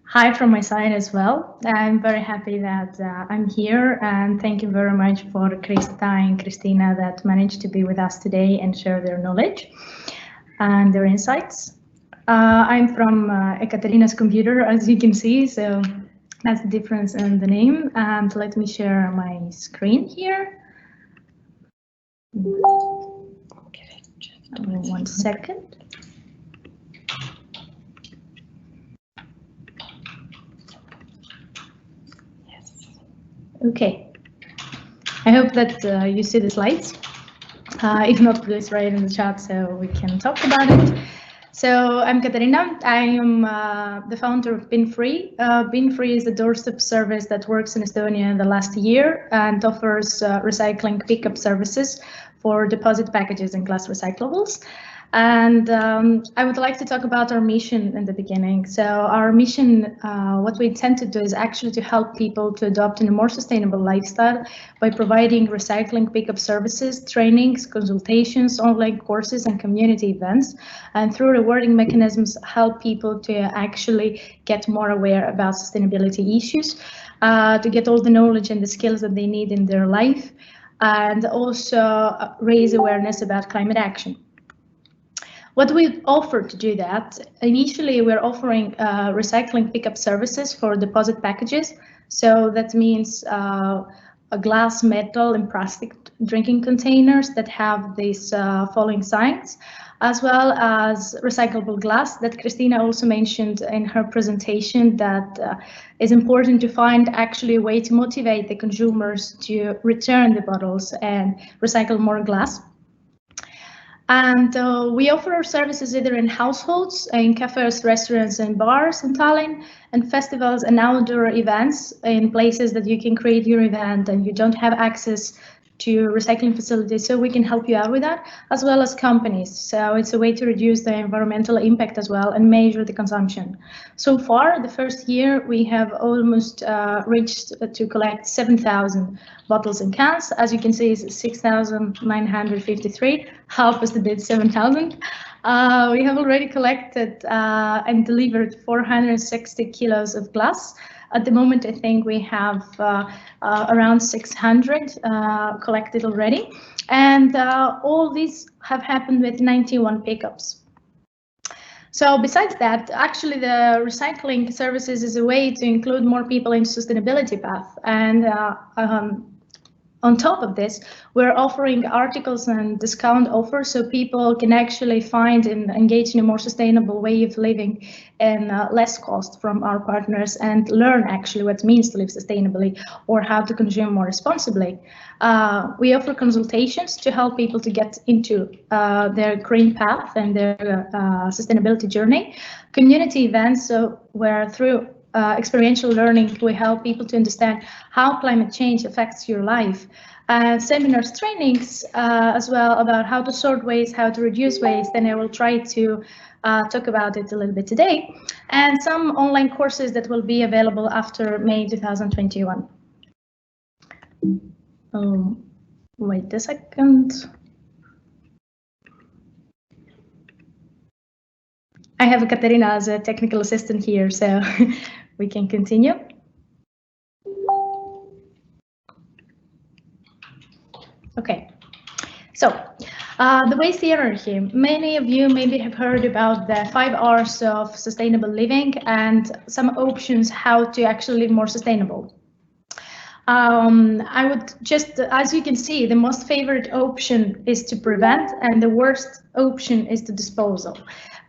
E: Hi from my side as well. I'm very happy that I'm here, and thank you very much for Krista and Kristiina that managed to be with us today and share their knowledge and their insights. I'm from Ekaterina's computer, as you can see, so that's the difference in the name. And let me share my screen here. Give me 1 second. Okay, I hope that you see the slides. If not, please write in the chat so we can talk about it. So I'm Katerina. I am the founder of BinFree. BinFree is a doorstep service that works in Estonia in the last year and offers recycling pickup services for deposit packages and glass recyclables. And I would like to talk about our mission in the beginning. So our mission, what we intend to do is actually to help people to adopt a more sustainable lifestyle by providing recycling pickup services, trainings, consultations, online courses, and community events. And through rewarding mechanisms, help people to actually get more aware about sustainability issues, to get all the knowledge and the skills that they need in their life, and also raise awareness about climate action. What we offer to do that, initially we're offering recycling pickup services for deposit packages. So that means a glass, metal, and plastic drinking containers that have these following signs, as well as recyclable glass that Kristiina also mentioned in her presentation, that is important to find actually a way to motivate the consumers to return the bottles and recycle more glass. And we offer our services either in households, in cafes, restaurants, and bars in Tallinn, and festivals and outdoor events in places that you can create your event and you don't have access to recycling facilities, so we can help you out with that, as well as companies. So it's a way to reduce the environmental impact as well and measure the consumption. So far, the first year, we have almost reached to collect 7,000 bottles and cans. As you can see, it's 6,953, half is the bid 7,000. We have already collected and delivered 460 kilos of glass. At the moment, I think we have around 600 collected already, and all these have happened with 91 pickups. So besides that, actually the recycling services is a way to include more people in sustainability path, and on top of this, we're offering articles and discount offers so people can actually find and engage in a more sustainable way of living and less cost from our partners and learn actually what it means to live sustainably or how to consume more responsibly. We offer consultations to help people to get into their green path and their sustainability journey. Community events, so where through experiential learning, we help people to understand how climate change affects your life. Seminars, trainings as well about how to sort waste, how to reduce waste, and I will try to talk about it a little bit today. And some online courses that will be available after May 2021. Wait a second. I have Katerina as a technical assistant here, so we can continue. Okay, so the waste hierarchy. Many of you maybe have heard about the 5 R's of sustainable living and some options how to actually live more sustainable. I would just, as you can see, the most favorite option is to prevent and the worst option is to disposal.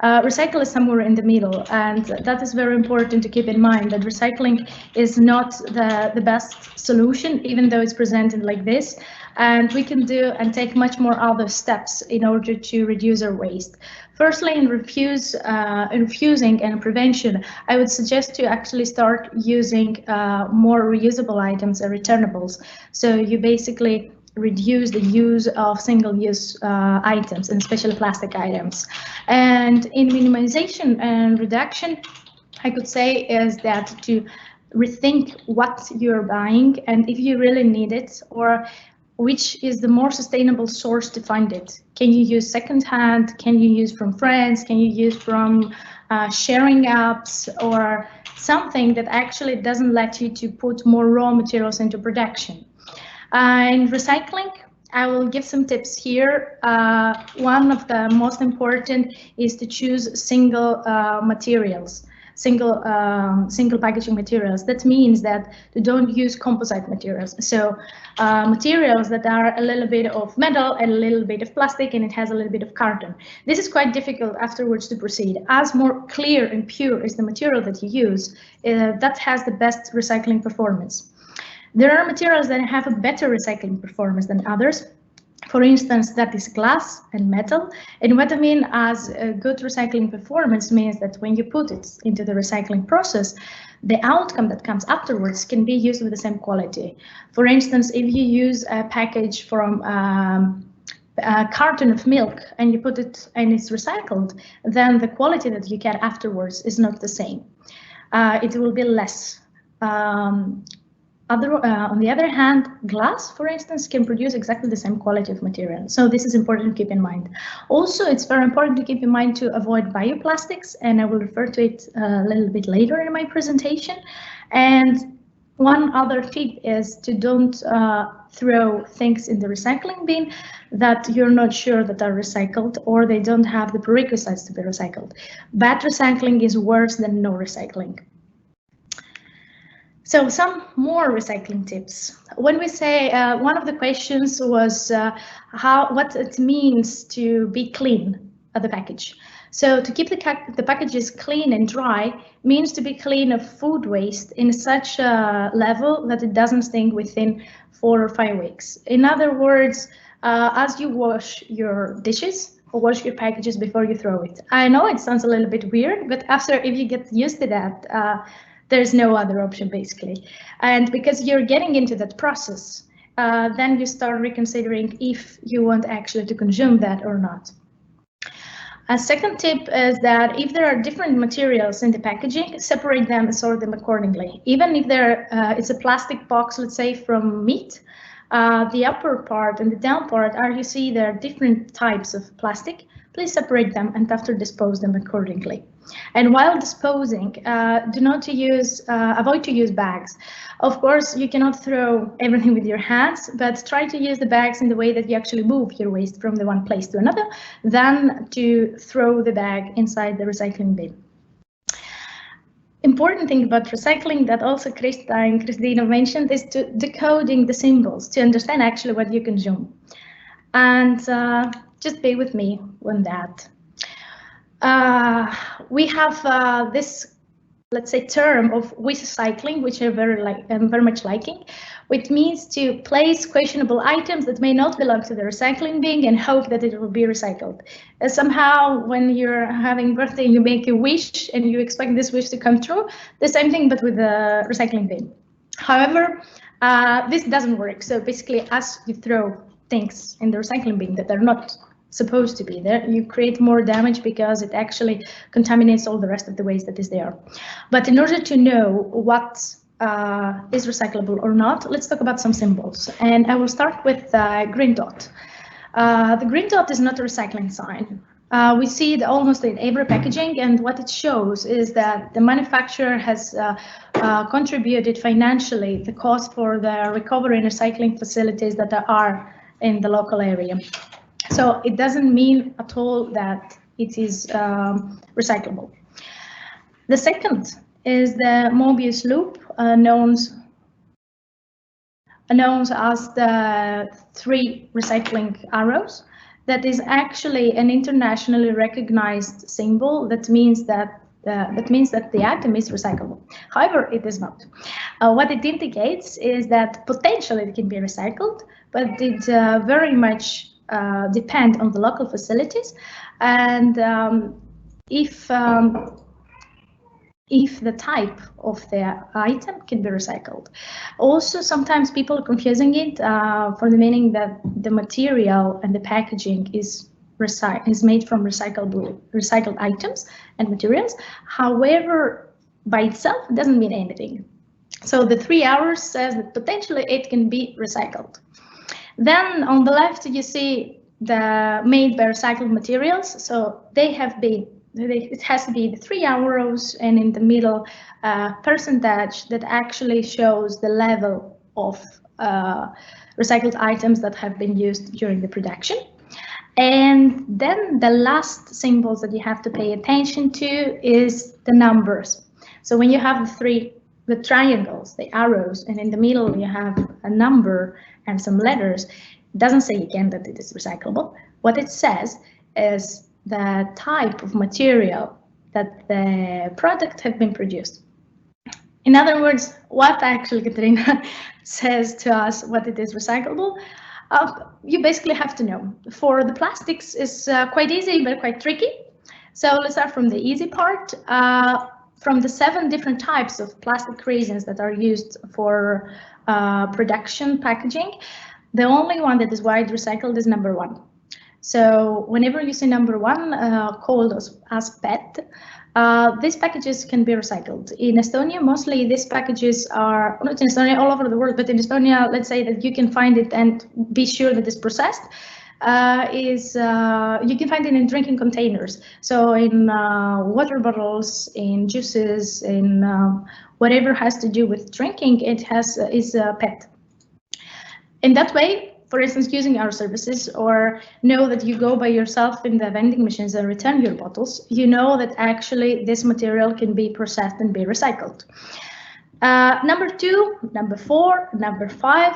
E: Recycle is somewhere in the middle, and that is very important to keep in mind, that recycling is not the best solution, even though it's presented like this. And we can do and take much more other steps in order to reduce our waste. Firstly, in refusing and prevention, I would suggest to actually start using more reusable items and returnables. So you basically reduce the use of single-use items, and especially plastic items. And in minimization and reduction, I could say is that to rethink what you're buying and if you really need it, or which is the more sustainable source to find it. Can you use secondhand? Can you use from friends? Can you use from sharing apps, or something that actually doesn't let you to put more raw materials into production? In recycling, I will give some tips here. One of the most important is to choose single materials. Single packaging materials. That means that you don't use composite materials. So materials that are a little bit of metal and a little bit of plastic, and it has a little bit of carton. This is quite difficult afterwards to proceed. As more clear and pure is the material that you use, that has the best recycling performance. There are materials that have a better recycling performance than others. For instance, that is glass and metal. And what I mean as a good recycling performance means that when you put it into the recycling process, the outcome that comes afterwards can be used with the same quality. For instance, if you use a package from a carton of milk and you put it and it's recycled, then the quality that you get afterwards is not the same. It will be less. On the other hand, glass, for instance, can produce exactly the same quality of material. So this is important to keep in mind. Also, it's very important to keep in mind to avoid bioplastics, and I will refer to it a little bit later in my presentation. And one other tip is to don't throw things in the recycling bin that you're not sure that are recycled or they don't have the prerequisites to be recycled. Bad recycling is worse than no recycling. So some more recycling tips. When we say one of the questions was what it means to be clean at the package. So to keep the packages clean and dry means to be clean of food waste in such a level that it doesn't stink within 4 or 5 weeks. In other words, as you wash your dishes or wash your packages before you throw it. I know it sounds a little bit weird, but if you get used to that, there's no other option basically. And because you're getting into that process, then you start reconsidering if you want actually to consume that or not. A second tip is that if there are different materials in the packaging, separate them and sort them accordingly. Even if it's a plastic box, let's say from meat, the upper part and the down part you see there are different types of plastic. Please separate them and after dispose them accordingly. And while disposing, avoid to use bags. Of course, you cannot throw everything with your hands, but try to use the bags in the way that you actually move your waste from the one place to another, than to throw the bag inside the recycling bin. Important thing about recycling that also Krista and Kristiina mentioned is to decoding the symbols to understand actually what you consume. And just bear with me on that. We have this, let's say, term of recycling, which I'm very much liking, which means to place questionable items that may not belong to the recycling bin and hope that it will be recycled. Somehow, when you're having birthday, you make a wish and you expect this wish to come true. The same thing, but with the recycling bin. However, this doesn't work. So basically, as you throw things in the recycling bin that are not supposed to be there, you create more damage because it actually contaminates all the rest of the waste that is there. But in order to know what is recyclable or not, let's talk about some symbols. And I will start with the green dot. The green dot is not a recycling sign. We see it almost in every packaging, and what it shows is that the manufacturer has contributed financially the cost for the recovery and recycling facilities that are in the local area. So it doesn't mean at all that it is recyclable. The second is the Mobius loop, known as the 3 recycling arrows. That is actually an internationally recognized symbol that means that the item is recyclable. However, it is not. What it indicates is that potentially it can be recycled, but it very much depend on the local facilities, and if the type of the item can be recycled. Also, sometimes people are confusing it for the meaning that the material and the packaging is made from recycled items and materials. However, by itself, it doesn't mean anything. So the 3 hours says that potentially it can be recycled. Then on the left, you see the made by recycled materials. So it has to be the 3 arrows, and in the middle, percentage that actually shows the level of recycled items that have been used during the production. And then the last symbols that you have to pay attention to is the numbers. So when you have the triangles, the arrows, and in the middle you have a number and some letters, it doesn't say again that it is recyclable. What it says is the type of material that the product have been produced. In other words, what actually Katerina says to us what it is recyclable. You basically have to know. For the plastics, is quite easy but quite tricky. So let's start from the easy part. From the 7 different types of plastic resins that are used for production packaging, the only one that is widely recycled is number 1. So whenever you see number 1 called as PET, these packages can be recycled. In Estonia, mostly these packages are, not in Estonia, all over the world, but in Estonia, let's say that you can find it and be sure that it's processed. You can find it in drinking containers. So in water bottles, in juices, in whatever has to do with drinking, it is PET. In that way, for instance, using our services, or know that you go by yourself in the vending machines and return your bottles, you know that actually this material can be processed and be recycled. Number 2, number 4, number 5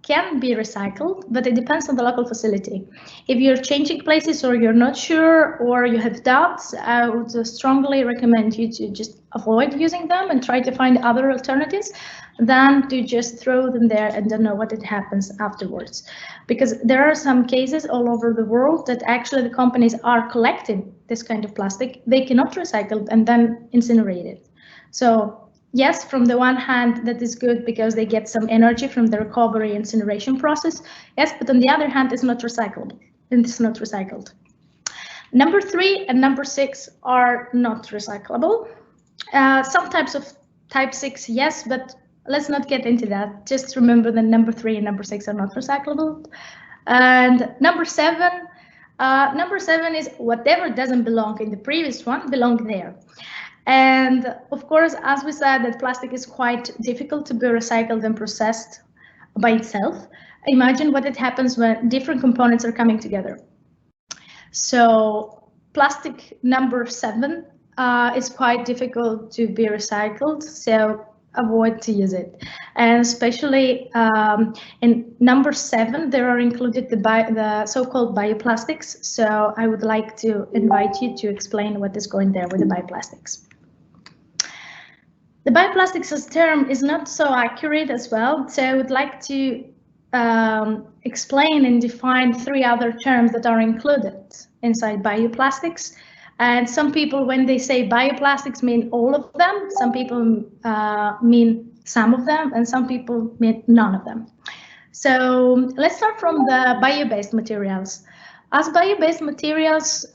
E: can be recycled, but it depends on the local facility. If you're changing places or you're not sure or you have doubts, I would strongly recommend you to just avoid using them and try to find other alternatives than to just throw them there and don't know what it happens afterwards. Because there are some cases all over the world that actually the companies are collecting this kind of plastic, they cannot recycle and then incinerate it. So yes, from the one hand, that is good because they get some energy from the recovery incineration process. Yes, but on the other hand, it's not recycled. And it's not recycled. Number 3 and number 6 are not recyclable. Some types of type 6, yes, but let's not get into that. Just remember that number 3 and number 6 are not recyclable. And number 7 is whatever doesn't belong in the previous one belong there. And of course, as we said, that plastic is quite difficult to be recycled and processed by itself. Imagine what it happens when different components are coming together. So plastic number 7 is quite difficult to be recycled, so avoid to use it. And especially in number 7, there are included the so-called bioplastics. So I would like to invite you to explain what is going there with the bioplastics. The bioplastics as term is not so accurate as well, so I would like to explain and define 3 other terms that are included inside bioplastics. And some people, when they say bioplastics, mean all of them. Some people mean some of them, and some people mean none of them. So let's start from the bio-based materials. As bio-based materials,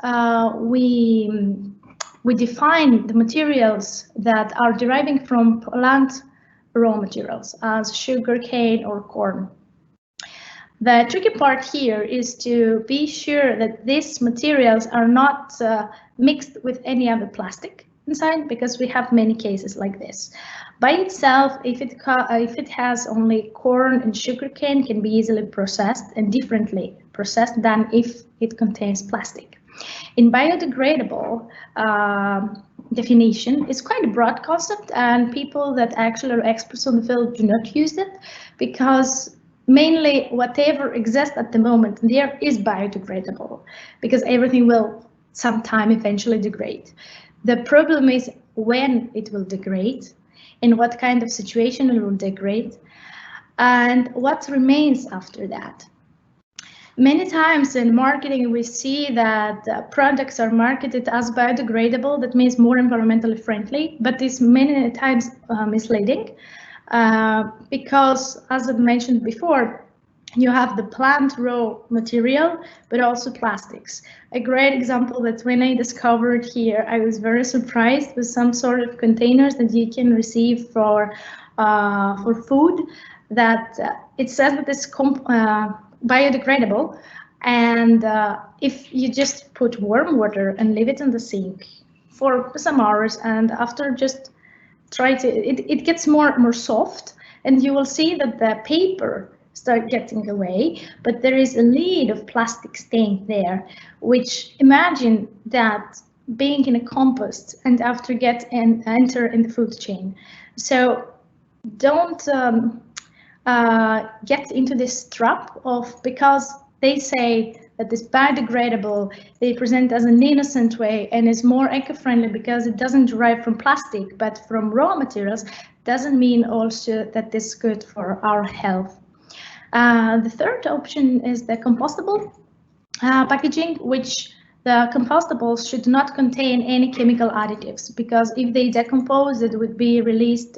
E: we define the materials that are deriving from plant raw materials, as sugar cane or corn. The tricky part here is to be sure that these materials are not mixed with any other plastic inside, because we have many cases like this. By itself, if it has only corn and sugar cane, can be easily processed and differently processed than if it contains plastic. In biodegradable definition, it's quite a broad concept, and people that actually are experts on the field do not use it, because mainly whatever exists at the moment there is biodegradable, because everything will sometime eventually degrade. The problem is when it will degrade, in what kind of situation it will degrade, and what remains after that. Many times in marketing, we see that products are marketed as biodegradable. That means more environmentally friendly, but it's many times misleading because, as I mentioned before, you have the plant raw material, but also plastics. A great example that when I discovered here, I was very surprised with some sort of containers that you can receive for food, that it says that it's biodegradable, and if you just put warm water and leave it in the sink for some hours, and after just try to, it gets more soft, and you will see that the paper start getting away, but there is a layer of plastic stain there, which imagine that being in a compost and after enter in the food chain. So don't get into this trap of, because they say that this biodegradable, they present as an innocent way and is more eco-friendly because it doesn't derive from plastic but from raw materials, doesn't mean also that this is good for our health. The third option is the compostable packaging, which the compostables should not contain any chemical additives, because if they decompose, it would be released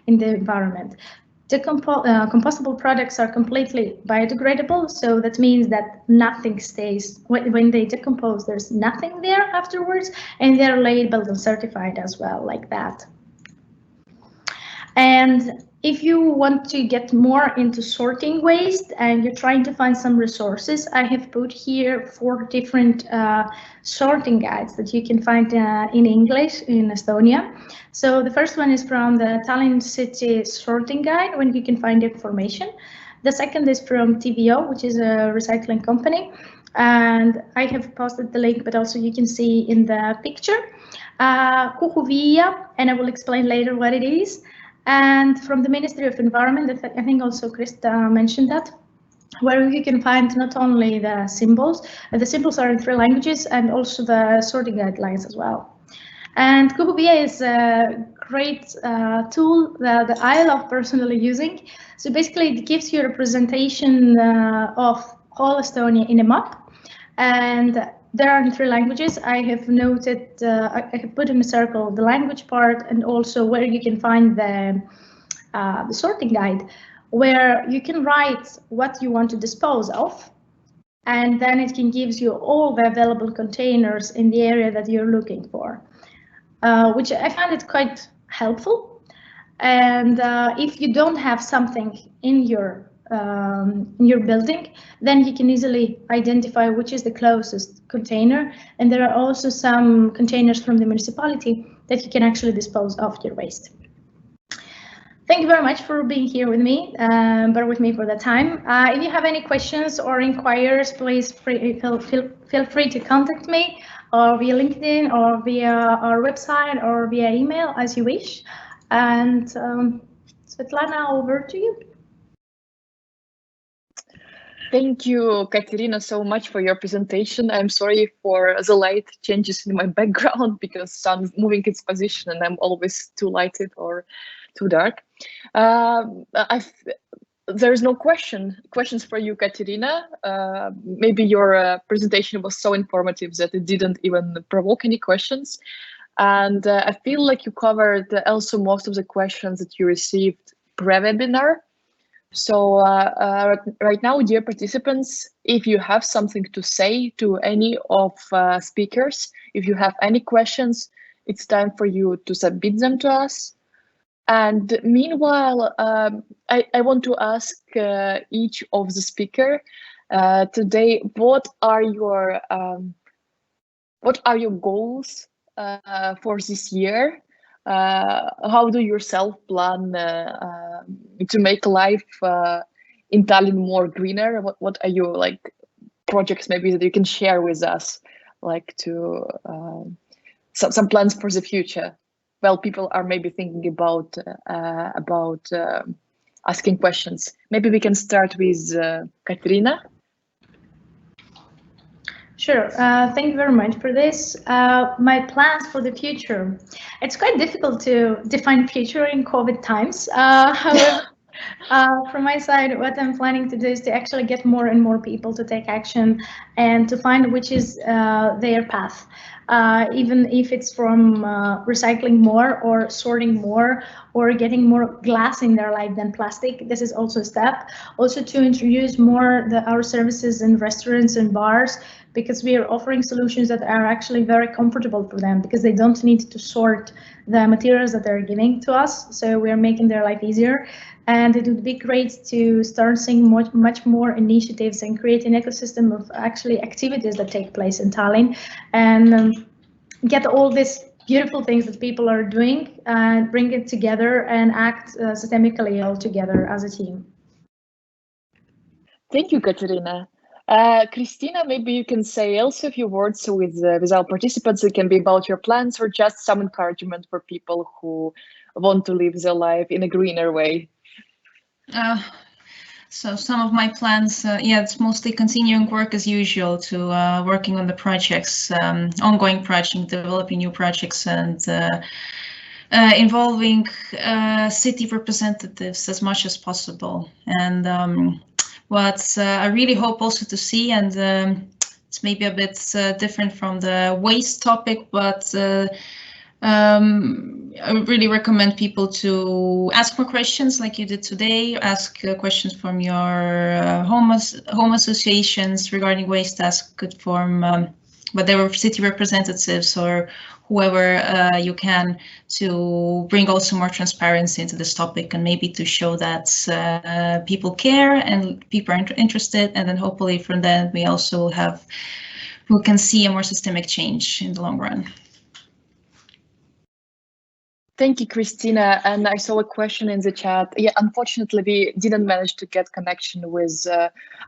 E: in the environment. The compostable products are completely biodegradable, so that means that nothing stays. When they decompose, there's nothing there afterwards, and they're labeled and certified as well, like that. And if you want to get more into sorting waste and you're trying to find some resources, I have put here 4 different sorting guides that you can find in English in Estonia. So the first one is from the Tallinn City Sorting Guide, when you can find information. The second is from TVO, which is a recycling company. And I have posted the link, but also you can see in the picture. Kuhu viia, and I will explain later what it is. And from the Ministry of Environment, I think also Krista mentioned that, where you can find not only the symbols are in 3 languages, and also the sorting guidelines as well. And Kuhu viia is a great tool that I love personally using. So basically it gives you a representation of whole Estonia in a map. And there are 3 languages. I have noted, I have put in a circle the language part, and also where you can find the sorting guide, where you can write what you want to dispose of, and then it can give you all the available containers in the area that you're looking for, which I find it quite helpful. And if you don't have something in your building, then you can easily identify which is the closest container, and there are also some containers from the municipality that you can actually dispose of your waste. Thank you very much for being here with me. Bear with me for the time. If you have any questions or inquiries, please feel free to contact me, or via LinkedIn, or via our website, or via email, as you wish. And Svetlana, over to you.
A: Thank you, Katerina, so much for your presentation. I'm sorry for the light changes in my background, because sun's moving its position and I'm always too lighted or too dark. There's no questions for you, Katerina. Maybe your presentation was so informative that it didn't even provoke any questions. And I feel like you covered also most of the questions that you received pre-webinar. So right now, dear participants, if you have something to say to any of speakers, if you have any questions, it's time for you to submit them to us. And meanwhile, I want to ask each of the speaker today, what are your goals for this year? How do you yourself plan to make life in Tallinn more greener? What are your projects maybe that you can share with us, to some plans for the future? Well, people are maybe thinking about asking questions. Maybe we can start with Katerina.
E: Sure. Thank you very much for this. My plans for the future. It's quite difficult to define future in COVID times. However, from my side, what I'm planning to do is to actually get more and more people to take action and to find which is their path. Even if it's from recycling more or sorting more or getting more glass in their life than plastic. This is also a step. Also to introduce more our services in restaurants and bars, because we are offering solutions that are actually very comfortable for them, because they don't need to sort the materials that they're giving to us. So we are making their life easier. And it would be great to start seeing much more initiatives and create an ecosystem of actually activities that take place in Tallinn, and get all these beautiful things that people are doing and bring it together and act systemically all together as a team.
A: Thank you, Katerina. Kristiina, maybe you can say also a few words with our participants. It can be about your plans or just some encouragement for people who want to live their life in a greener way.
D: So some of my plans, it's mostly continuing work as usual, to working on the projects, ongoing projects, developing new projects, and involving city representatives as much as possible. And What I really hope also to see, and it's maybe a bit different from the waste topic, but I really recommend people to ask more questions like you did today. Ask questions from your home associations regarding waste. Ask good from whatever city representatives or whoever you can, to bring also more transparency into this topic, and maybe to show that people care and people are interested, and then hopefully from then we can see a more systemic change in the long run.
A: Thank you, Kristiina. And I saw a question in the chat. Yeah, unfortunately, we didn't manage to get connection with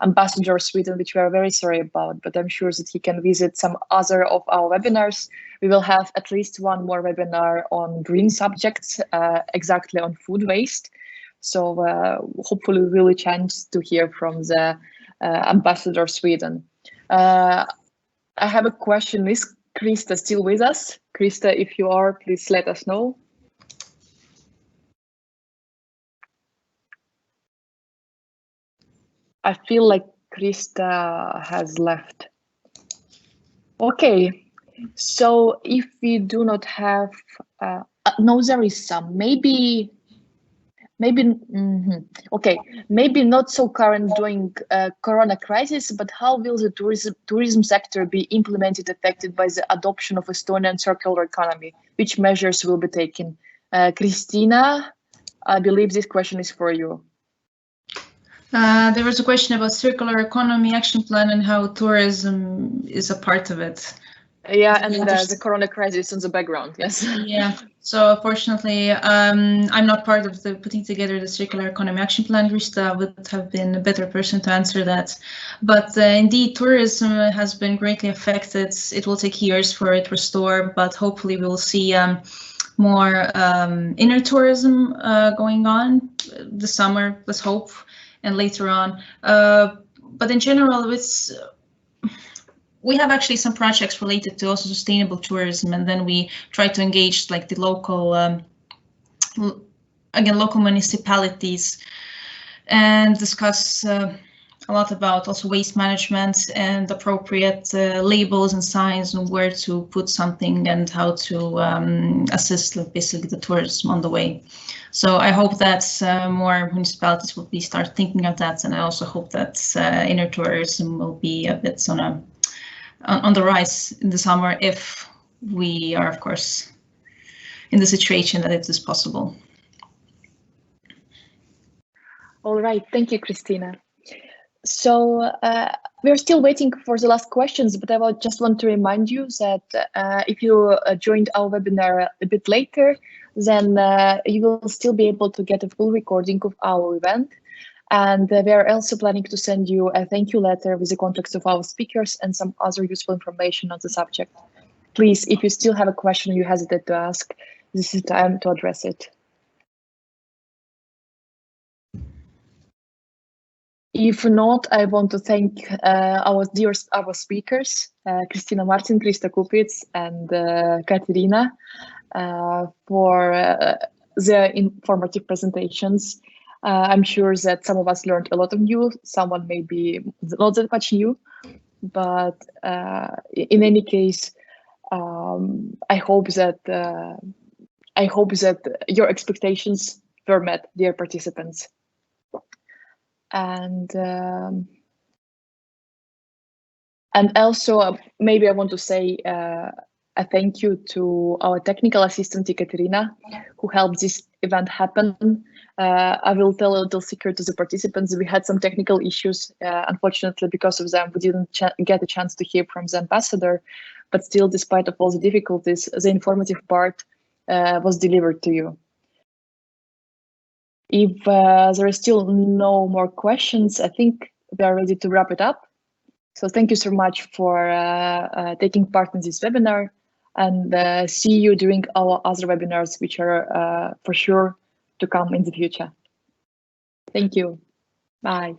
A: Ambassador Sweden, which we are very sorry about, but I'm sure that he can visit some other of our webinars. We will have at least one more webinar on green subjects, exactly on food waste. So hopefully we will have a chance to hear from the Ambassador Sweden. I have a question. Is Krista still with us? Krista, if you are, please let us know. I feel like Krista has left. Okay, so if we do not have, no, there is some, maybe, okay, maybe not so current during Corona crisis, but how will the tourism sector be implemented, affected by the adoption of Estonian circular economy? Which measures will be taken? Kristiina, I believe this question is for you.
D: There was a question about circular economy action plan and how tourism is a part of it.
A: Yeah, and the Corona crisis in the background, yes.
D: Yeah, so unfortunately, I'm not part of the putting together the circular economy action plan. Krista would have been a better person to answer that. But indeed, tourism has been greatly affected. It will take years for it to restore, but hopefully we will see more inner tourism going on this summer, let's hope, and later on. But in general, we have actually some projects related to also sustainable tourism, and then we try to engage like the local, local municipalities, and discuss a lot about also waste management and appropriate labels and signs and where to put something and how to assist basically the tourism on the way. So I hope that more municipalities will start thinking of that, and I also hope that inner tourism will be a bit on the rise in the summer, if we are, of course, in the situation that it is possible.
A: All right, thank you, Kristiina. So we're still waiting for the last questions, but I just want to remind you that if you joined our webinar a bit later, then you will still be able to get a full recording of our event. And we are also planning to send you a thank you letter with the contacts of our speakers and some other useful information on the subject. Please, if you still have a question you hesitate to ask, this is the time to address it. If not, I want to thank our speakers, Kristiina Martin, Krista Kupits, and Katerina for their informative presentations. I'm sure that some of us learned a lot of new, someone maybe not that much new, but in any case, I hope that your expectations were met, dear participants. And also maybe I want to say a thank you to our technical assistant Katerina, who helped this event happen. I will tell a little secret to the participants. We had some technical issues. Unfortunately, because of them, we didn't get a chance to hear from the ambassador. But still, despite of all the difficulties, the informative part was delivered to you. If there are still no more questions, I think we are ready to wrap it up. So thank you so much for taking part in this webinar, and see you during our other webinars, which are for sure to come in the future. Thank you. Bye.